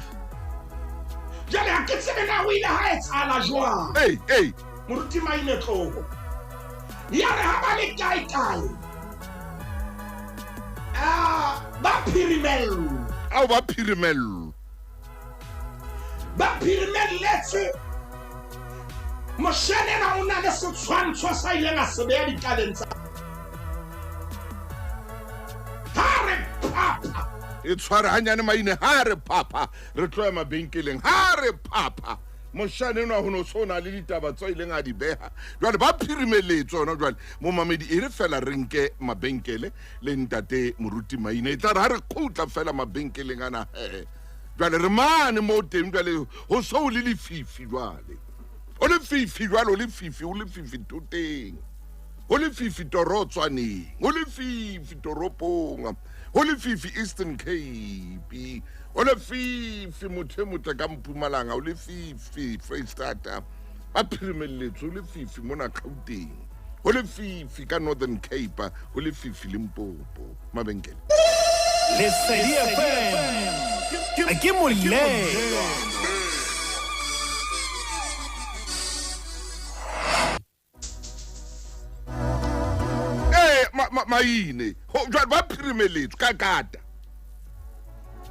jale ha ke tsebe na o ile ha etsala jwang moruti maine tlogo ya re ha ba le kae ba phirimelletse moshane na o na le setshwantsho sa ileng a se beha dikaleng tsa papa e tshware hanyane maine ha re papa re tloya mabenkeleng ha re papa moshane no ho no sona le ditaba tso ileng a di beha jwale ba phirimeletse ona jwale mo mamedi e re fela renke mabenkele le ntate moruti maine tla re ha re khutla fela mabenkeleng ana jwale re mane mo teng jwale ho so le lefifi jwale o le fifi jwale o le fifi toteng o le fifi torotswaneng o le fifi toropong o le fifi Eastern Cape o le fifi motho motle ka Mpumalanga o le fifi Freystata ba phirimeletse o le fifi mona Gauteng o le fifi ka Northern Cape o le fifi Limpopo mabenkele Lesedi FM ke molelo maine jwale ba phirimeletse ka kata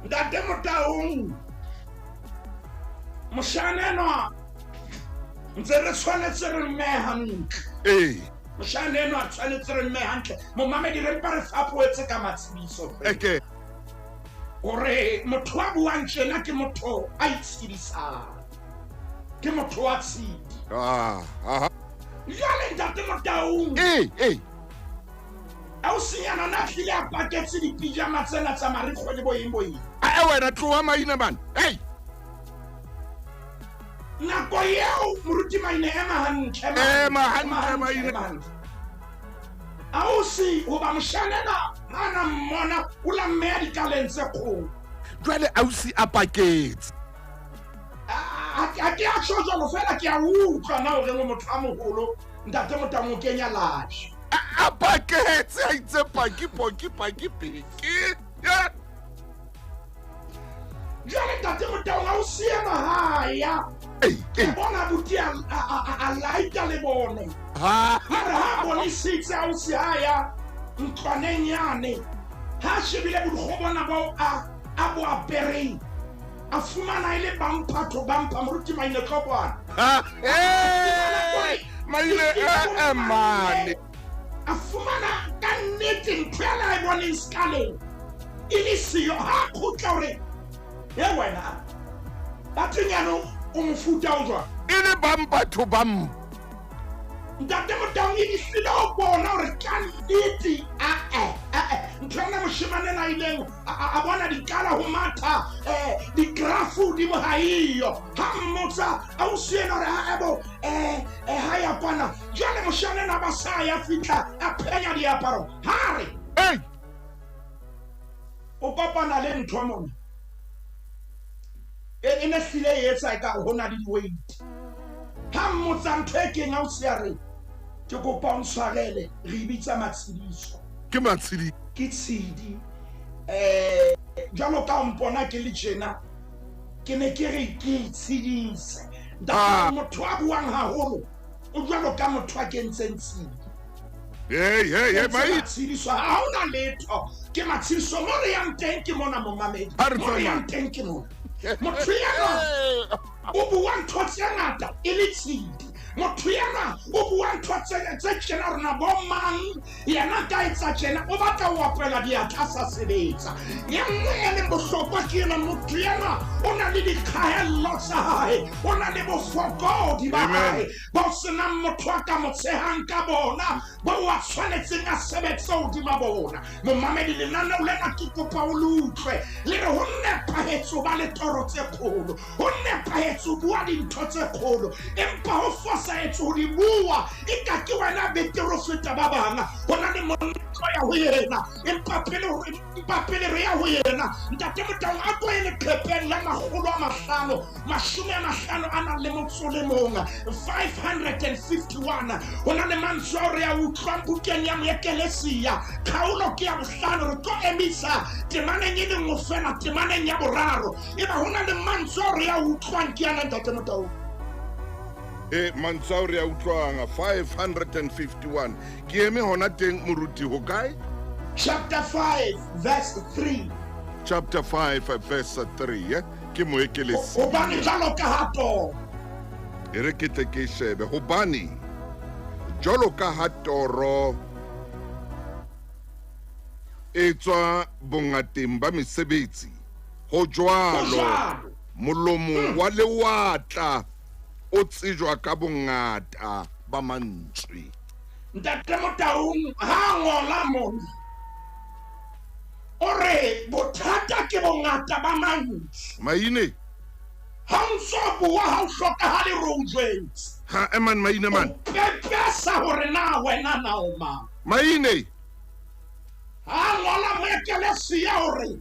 ntate Motaung moshane no ntse re tshwanetse re mme hantle moshane no a tshwanetse re mme hantle mo mamedi re mpa re fapoetse ka matsibiso gore motho a buang tjena ke motho a itshedisang ke motho wa tshedi jale ntate Motaung a o senyana na tlile a paketse dipijama tsena tsa marikgo le boyeng wena tloa maina man nako yeo moruti maine ema hantle maine a o se o ba moshanela hana mmona o la mmeya dikaleng tse kgolo jwale ausi a paketse a ke a tjho jwalo fela ke a utlwa na hore motho a moholo ntate Motaung o kenya lahle a paketse a itse paki jale ntate Motaung a o siema haya ke bona buti a laita le bone ha bone sitse a o se aya ntlwaneng yane ha shebile bodikgobona bao a bo apereng a fumana ile bampa moruti maine ka bwana maine mane a fumana ka nnete ntho ya la e boneng skaleng ile siyo ha khutla hore ye wena batenyano o mofuta o jwa ile bampa to bampa ntate Motau e hlile o bona hore ka nnete ntwana moshemane na ileng a bona dikala ho matha digrafu di mohaiyo ha mmotsa a o siena hore ha ebo ha ya kwana jwale moshane na basa ya fitla a phenya diaparo hare o kopana le ntho mona e ne hlile etsa ka hona di weight ha mmotsa ntho e keng a o siare ke kopa o ntshwarele re bitsa matshidiso ke matshidi ke tshidi jalo ka mpona ke le tjena ke ne ke re ke tshidise nda motho a buang haholo o jalo ka motho a kentseng tshidi hey mai matshidiso ha ona letho ke matshidiso mo re yang teng ke mona mo mamedi mo re yang teng ke mona motho yana o bua ntho tse ngata e le tshidi motho yana o bua ntho tse tjena rona bo mang yana ka etsa tjena o batla o apela diatla sa sebetsa ya nngwe e le bohlokwa ke yena motho yana o na le dikgaello tsa hae o na le bofokodi ba hae bo sena motho a ka motsehang ka bona bo wa tshwanetseng a sebetse hodima bona momamedi lenaneo lena ke kopa o le utlwe le re ho nepahetse ba le toro tse kgolo ho nepahetse bua dintho tse kgolo empa ho fosaetse ho di bua eka ke wena betere ho feta ba bang hona le monto ya ho yena empa pele re ya ho yena ntate Motau a tlo e leqhepeng la 550 a nang le motso le mong 551 hona le mantswe a re ya utlwang bukeng ya moekelesia kgaolo ke ya bohlano re tlo emisa temaneng e le nngwe fela temaneng ya boraro eba hona le mantswe a re ya utlwang ke yana ntate Motau mantswe ya utlwang 551 ke eme hona teng moruti ho kae chapter 5 verse 3 chapter 5 verse 3 ke moekelesia hobane jalo ka hato e re ke tle ke shebe hobane jalo ka hatoro e tswa bongateng ba mesebetsi ho jwalo molomo wa lewatla o tsejwa ka bongata ba mantswe ntate Motau ha ngola mona ore bothata ke bongata ba mantswe maine ha ntso bua ha o hlokahale rojwetse ha eman maine man pepesa hore na wena na o mang maine ha ngola moekelesia hore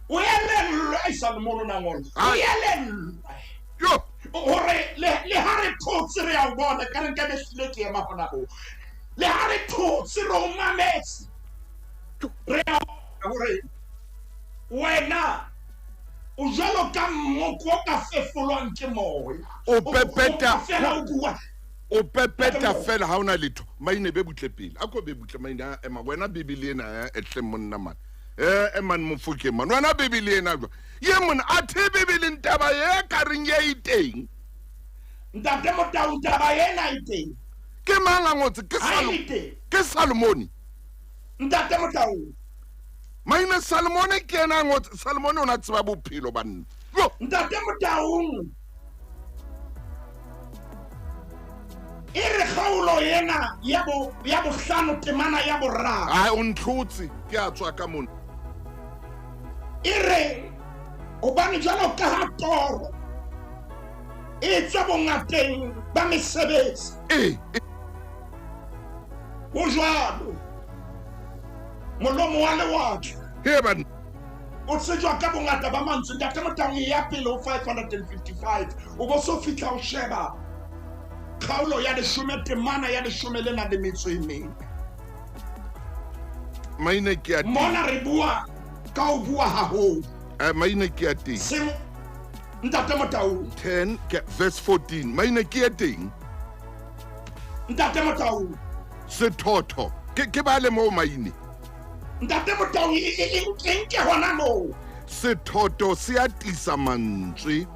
o elellwe a isa mono na ngola o elellwe yo hore le ha re thotse re ya bona ka re ka behlile ke ema hona bo le ha re thotse re o mametse re ya hore wena o jalo ka mmoko ka fefolwang ke moya o pepeta fela o bua o pepeta fela ha ona letho maine be butle pele a ko be butle maine a ema wena bibili ena e hle monna man eman mofuke man wena bibili ena ye mon a the bibili ntaba ye ka reng ye iteng ntate Motau ntaba yena iteng ke manga ngotse ke Salomoni ntate Motau maine Salomoni ke ena ngotse Salomoni ona tseba bophelo banna yo ntate Motau ere kgaolo yena ya bohlano temana ya boraro a o ntlotse ke a tswa ka mona ere hobane jalo ka ha toro e tswa bongateng ba mesebetsi ho jwalo molomo wa lewatle he ban o tsejwa ka bongata ba mantswe ntate Motau ya pele ho 555 o bo so fitla o sheba kgaolo ya leshome temana ya leshome lena le metso e meng maine ke a mona re bua ka o bua haholo maine ke a teng Ntate Motaung. 10 verse 14 maine ke e teng Ntate Motaung. sethotho ke ba le mo maine Ntate Motaung eng ke hona moo. sethotho se atisa mantswe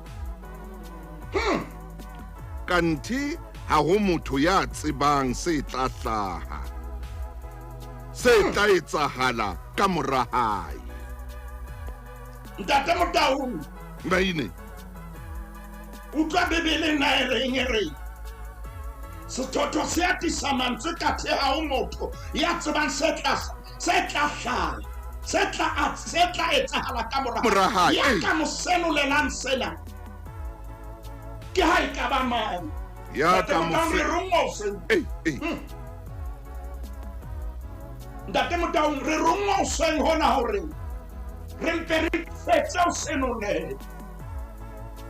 kanthi ha ho motho ya tsebang se tla hlaha se tla etsahala ka mora hae Ntate Motaung. maine Utlwa Bebele na e reng e re. Sethotho se atisa mantswe kathe ha o motho ya tsebang se tla hlaha. Se tla etsahala ka mora hae. Ya ka mosenolelang sena. Ke ha e ka ba mang. ya ka Ntate Motaung re rongo seng hona hore re mpe re fetse o senolele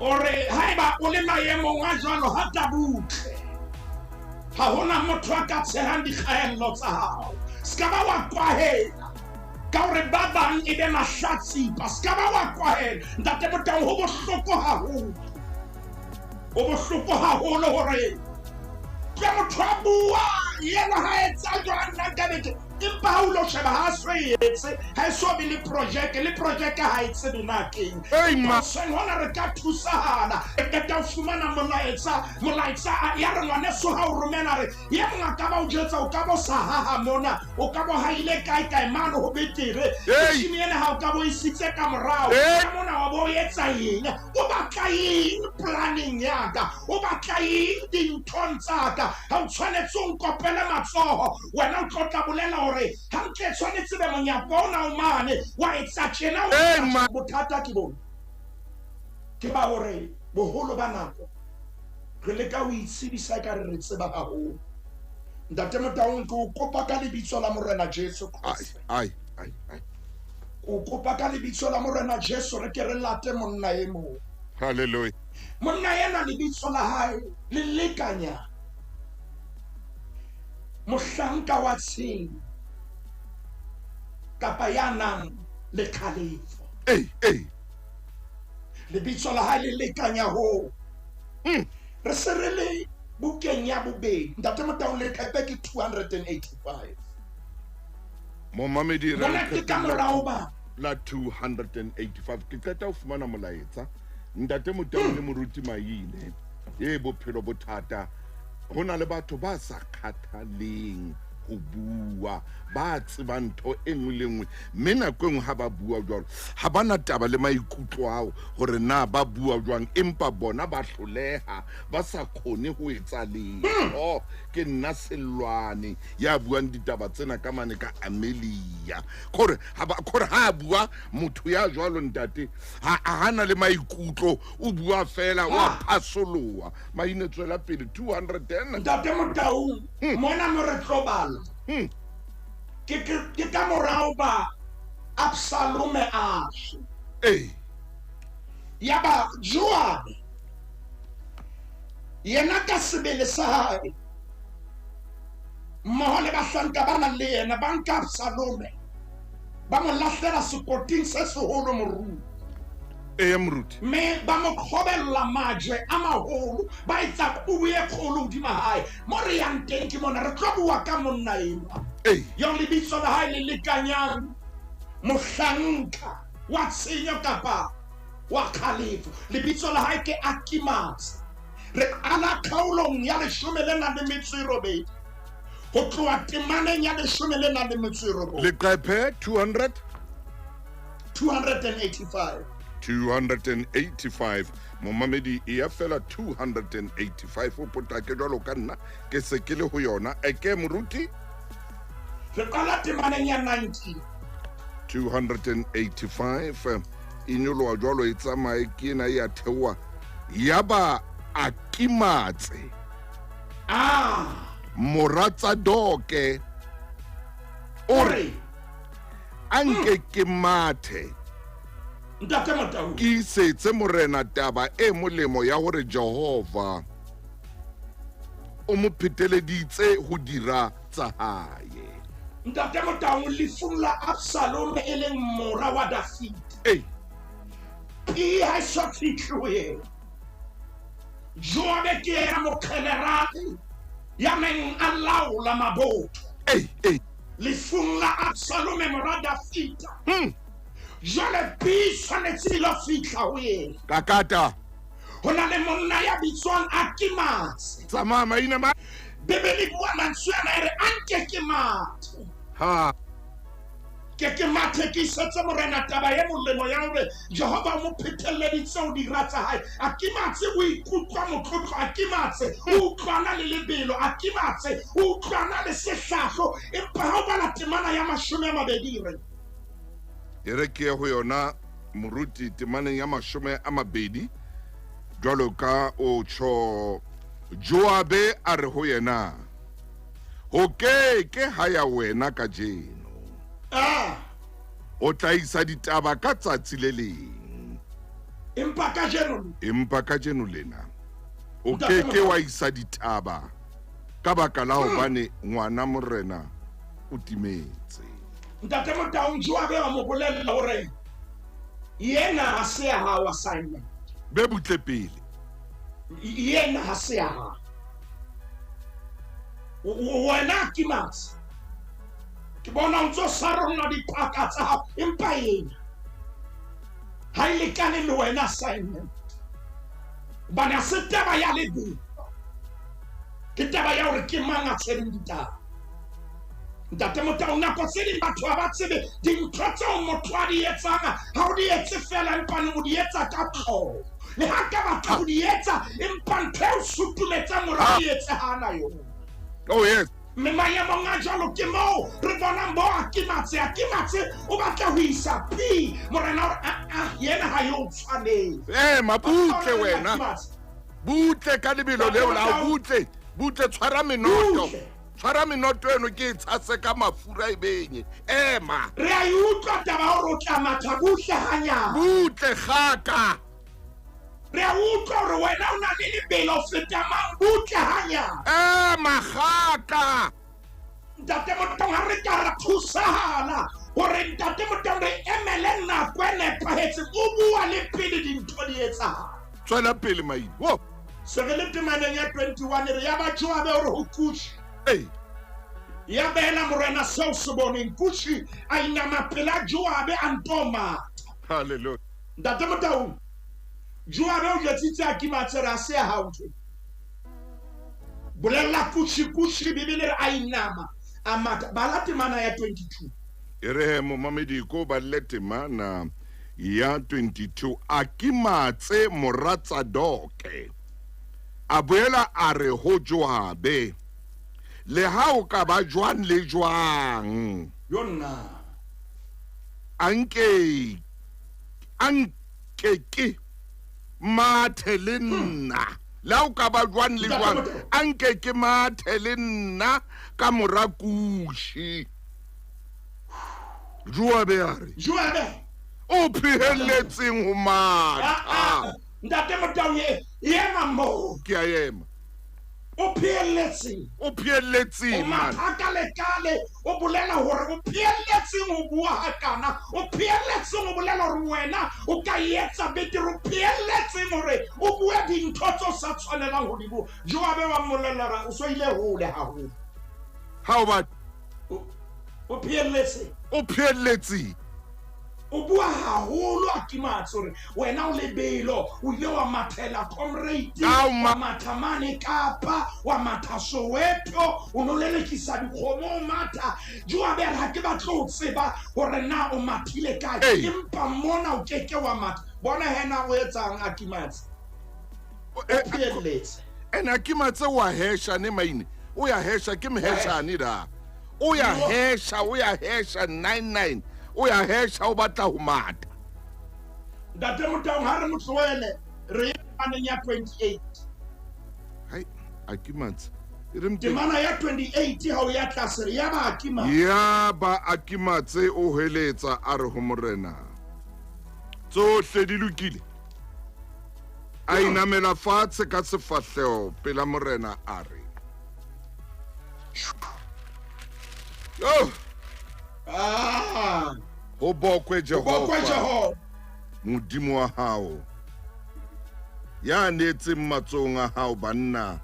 ore haeba o le maemong a jwalo ha tabutle ha hona motho a ka tshehang dikgaello tsa hao ska ba wa kwahela ka hore ba bang e be mahlatsipa ska ba wa kwahela Ntate Motaung ho bohloko haholo hore ke motho a bua yena ha etsa jwang nna ka beke empa ha o lo sheba ha so etse ha e so be le project ha e tsebe na keng seng hona re ka thusana ke ta fumana molaetsa ya re ngwane so ha o romela re ye mona ka ba o jetsa o ka bo sa ha mona o ka bo ha ile kae mano ho betere shimi ene ha o ka bo isitse ka morao ka mona wa bo etsa eng o batla eng planning ya ka o batla eng dinthong tsa ka ha o tshwanetse o nkopele matsoho wena o tlotla bolela hore ha nke tshwanetse be monyako ona o mane wa etsa tjena o bothata ke bona ke ba hore boholo ba nako re leka ho itsebisa ka re tseba haholo Ntate Motaung ke o kopa ka lebitso la Morena Jesu Kriste ai o kopa ka lebitso la Morena Jesu re ke re late monna e mo hallelujah monna yena lebitso la hae le lekanya mohlanka wa tshenyo kapa ya nang le khalifo lebitso la hae le lekanya ho re se re le bukeng ya bobedi Ntate Motaung le khape ke 285 mo mamedi bona ke ka morao ba la 285 ke qeta ho fumana molaetsa Ntate Motaung le moruti maile bophelo bothata hona le batho ba sa khathaleng ho bua ba tseba ntho e nngwe le nngwe mme nako e nngwe ha ba bua jwalo ha ba na taba le maikutlo ao hore na ba bua jwang empa bona ba hloleha ba sa khone ho etsa letho ke nna Selwane ya buang ditaba tsena ka mane ka Amelia gore ha bua motho ya jwalo ntate ha na le maikutlo o bua fela wa phasoloa maine tswela pele 210 Ntate Motaung mona mo re tlobala ke ka morao ba Absalome Ashe yaba Joab yena ka sebele sa hae mmoho le bahlanka ba nang le yena ba nka Absalome ba mo lahlela sekoting se seholo moruti me ba mo khobella majwe a maholo ba etsa kubu e kholo hodima hae mo re yang teng ke mona re tlo bua ka monna ena yo lebitso la hae le lekanyang mohlanka wa tshenyo kapa wa khalifo lebitso la hae ke Akimatsi re ala khaulong ya 18 ho tloha temaneng ya 18 le qephe 285 momamedi e ya fela 285 o potake jwalo ka nna ke se ke le ho yona eke moruti re qala temaneng ya 90 285 inyoloa jwalo e tsamaye ke ena ya thewa yaba Akimatsi Moratsadoke ore anke ke mathe Ntate Motaung ke setse morena taba e molemo ya hore Jehova o mo pheteleditse ho dira tsa hae Ntate Motaung lefung la Absalom e leng mora wa David P ha so fitlwe Joabe ke era mokgelerale ya neng a laola mabotho lefung la Absalome mora Dafita jwale P tshwanetse lo fitla ho yena kakata ho na le monna ya bitswang Akimas tsamaya maina ma Bibele bua mantswe ana ere anke ke mathe ha ke mathe ke setse morena taba ye molemo ya hore Jehova mo phetelleditse o dira tsa hae Akimatse o ikutlwa motlotlo Akimatse o utlwana le lebelo Akimatse o utlwana le sehlahlo empa ha o bala temana ya 20 ere ke ho yona moruti temaneng ya 20 jwalo ka o tsho Joabe a re ho yena ke ha ya wena ka jeno o tla isa ditaba ka tsatsi le leng empa ka jeno lena o ke wa isa ditaba ka baka la hobane ngwana morena o timetse ntate Motaung Joabe wa mo bolella hore yena ha se ya hao assignment be butle pele yena ha se ya hao wena Akimas ke bona ntso sarona dipaka tsa hao empa yena ha ile kane le wena assignment bana se taba ya lebelo ke taba ya hore ke mang a tshwereng ditaba ntate Motaung nako tse ding batho ba tsebe dintho tseo motho a di etsang ha o di etse fela empa o di etsa ka tlhoho le ha ka batho o di etsa empa ntho o sutumetsa mora di etse hana yona oh yes me maemo nga jalo ke mo re bona mo Akimatse o batla ho isa P morena yena ha yo tshwane mabutle wena butle ka lebelo leo la butle tshwara menoto eno ke tshase ka mafura ibenye ema re a utlwa taba hore o tla matha butle hanya butle gaka re a utlwa hore wena o na le lebelo feta mang butle hanya gaka ntate Motaung ha re ka ra thusahala hore ntate Motaung re emele nako e nepahetseng o bua le pele dintho di etsahala tswela pele maina wo se re le temaneng ya 21 re ya ba Joabe hore ho kushi ya bela morena seo se boneng kushi a inama pela Joabe a ntoma hallelujah ntate Motaung Joabe o jetsitse Akimatse ra se ya hao bolella kushi Bibele re a inama amata bala temana ya 22 ere mo mamedi ko ba le temana ya 22 Akimatse moratsa doke a boela a re ho Joabe le ha o ka ba jwang le jwang yona anke ke mathe le nna la o ka ba jwang le jwang anke ke mathe le nna ka mora kushi Joabe o phehelletseng ho matha ntate Motaung yema mo ke a yema o phehelletseng man kale o bolela hore o phehelletseng ho bua hakana o phehelletseng o bolela hore wena o ka etsa betere o phehelletseng hore o bue dintho tse sa tshwanelang ho di bua Joabe wa molela ra o so ile hole haholo how about o phehelletseng o bua haholo Akimatse hore wena o lebelo o ile wa mathela comrade wa mathamane Kapa wa matha Soweto o no lelekisa dikgomo matha Joabe ha ke batla o tseba hore na o mathile kae empa mona o keke wa matha bona hena o etsang Akimatse ena Akimatse wa hesha ne maine o ya hesha ke mhesha ni da o ya hesha 99 o ya hesha o batla ho mata ntate Motaung ha re motlwele re maneng ya 28 hai Akimatse temana ya 28 ha o ya tlase re ya ba Akimatse o heletsa a re ho morena tsohle di lokile a inamela fatshe ka sefahleo pela morena a re ho bokwe Jehova modimo wa hao ya netseng matsong a hao banna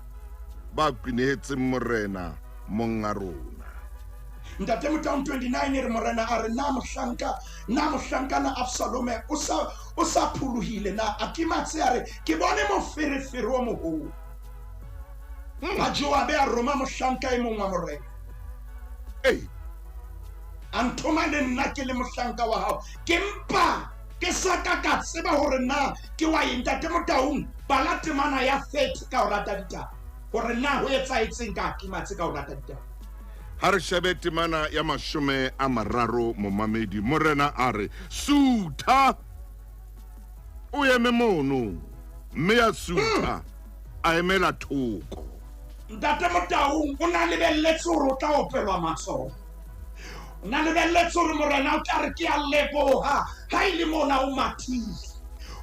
ba kwinetseng morena monga rona. Ntate Motaung 29 re morena a re na mohlankana Absalome o sa phuluhile na Akimatse a re ke bone moferefere o moholo. Ba Joabe a roma mohlanka e mong wa morena. Antoma le nna ke le mohlanka wa hao ke mpa ke sa ka tseba hore na ke wa Ntate Motaung bala temana ya 30 ka o rata ditaba hore na ho etsaetseng ka Akimatse ka o rata ditaba. Ha re shebe temana ya 30 momamedi morena a re sutha o eme mono mme ya sutha a emela thoko. Ntate Motaung o na lebelletse hore o tla opelwa matsoho. O na lebelletse hore morena o tla re ke a leboha ha ile mona o mathile.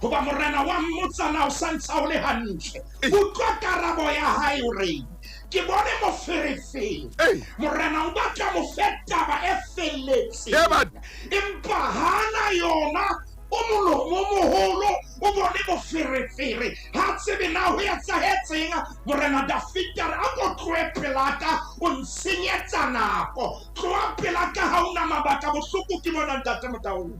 Hoba morena wa mmotsana o santsa o le hantle. Utlwa karabo ya hae o re ke bone moferefere. Morena o batla mo fetaba e felletseng. Empa hana yona o moholo o bone moferefere ha tsebe na ho etsahetseng. Morena Dafita a go tloe pelaka o nsenyetsa nako. Tloa pelaka ha una mabaka bohloko ke bona Ntate Motaung.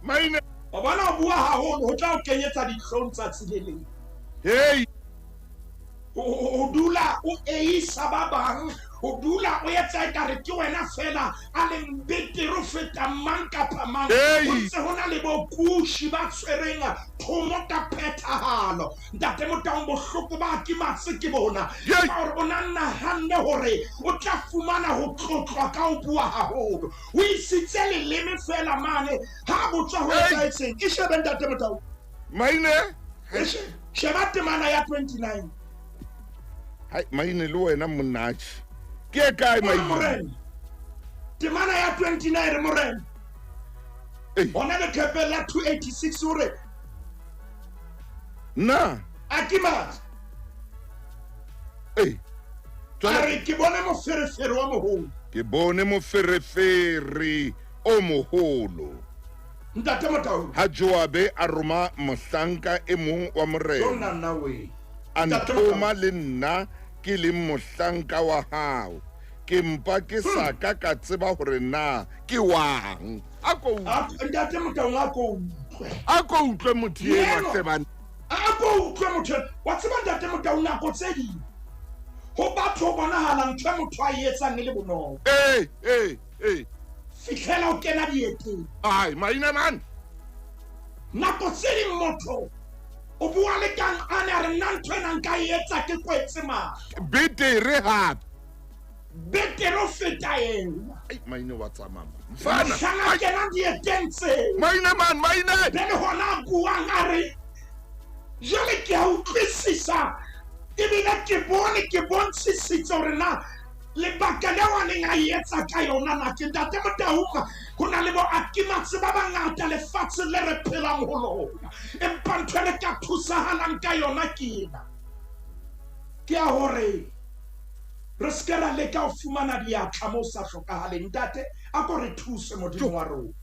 Maine o bona o bua haholo ho tla o kenyetsa dihlong tsa tsileleng. O dula o eisa ba bang, o dula o etsa ekare ke wena fela a le betere ho feta mang kapa mang. Ho ntse ho na le bokushi ba tshwereng thomo ka phethahalo. Ntate Motaung bohloko ba Akimatse ke bona hore o na nahanne hore o tla fumana ho tlotlwa ka o bua haholo. O isitse leleme fela mane ha botswa ho etsaetseng. E shebe Ntate Motaung Maine sheba temana ya 29. Maine le wena monatshi ke kae Maine? Temana ya 29 re morena ona le kepela 286 ore na Akimatse are ke bone moferefere wa moholo. Ke bone moferefere o moholo. Ntate Motaung ha Joabe a roma mohlanka e mong wa morena Antoma le nna ke le mohlanka wa hao ke mpa ke sa ka tseba hore na ke wang. Ntate Motaung a ko utlwe motho ena tsebana a ko utlwe motho wa tseba Ntate Motaung nako tse ding ho batho bonahala ntho motho a etsang le bonolo. Fihlela o kena dieteng. Maina man nako tse ding motho o bua le kang ane a re nna ntho ena nka etsa ke kwetse mahlo. betere hape betere ho feta ena. Maine wa tsamama mfana shana kena dieteng tse. Maine man Maine bele hona buang a re jale ke a utlwisisa ebile ke bontshitsitse hore na lebaka le wa neng a etsa ka yona na ke Ntate Motaung ho na le bo Akimatse ba bangata lefatshe le re phelang ho lona. Empa ntho le ka thusahalang ka yona ke ena ke a hore re skera le ka o fumana diatla mo sa hlokahaleng. Ntate a ko re thuse modimo wa rona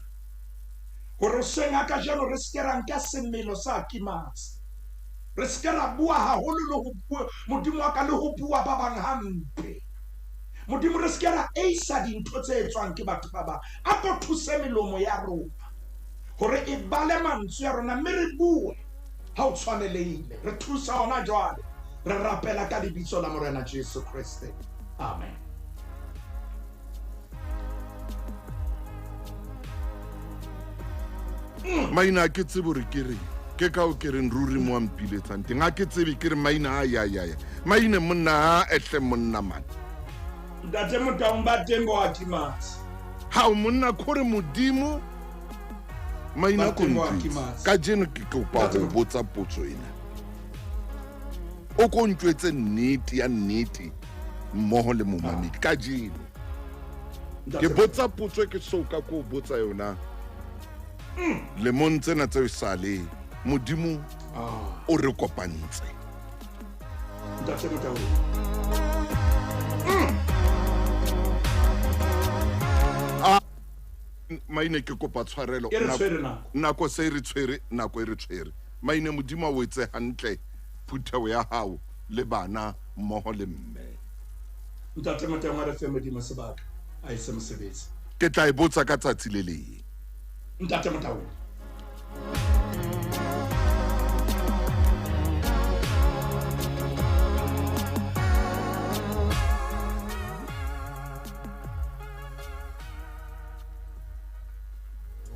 hore o senga ka jalo re skera nka semelo sa Akimatse. Re skera bua haholo le ho bua modimo wa ka le ho bua ba bang hampe. Modimo re skera eisa dintho tse etswang ke batho ba bang. A ko thuse melomo ya rona hore e bale mantswe ya rona mme re bue ha o tshwanelehile. Re thusa hona jwale re rapela ka lebitso la morena Jesu Kriste. Amen. Maina ke tsebe hore ke re ke ka o ke reng ruri mo ampiletsang teng a ke tsebe ke re Maina ya Maine monna a ehle monna man. Ntate Motaung ba teng bo Akimatse ha o monna khore modimo Maina ko ka jeno ke kopa go botsa potso ena o ko ntwetse nnete ya nnete mmoho le momamedi ka jeno ke botsa potso ke soka ko botsa yona le montse na tse sale modimo o re kopantse. Ntate Motaung maine ke kopa tshwarelo E re tshwere nako. nako se re tshwere nako e re tshwere maine modimo o etse hantle phutheo ya hao le bana mmoho le mme Ntate Mateng wa re fe modimo sebaka a ise mosebetsi ke tla e botsa ka tsatsi le leng Ntate Mateng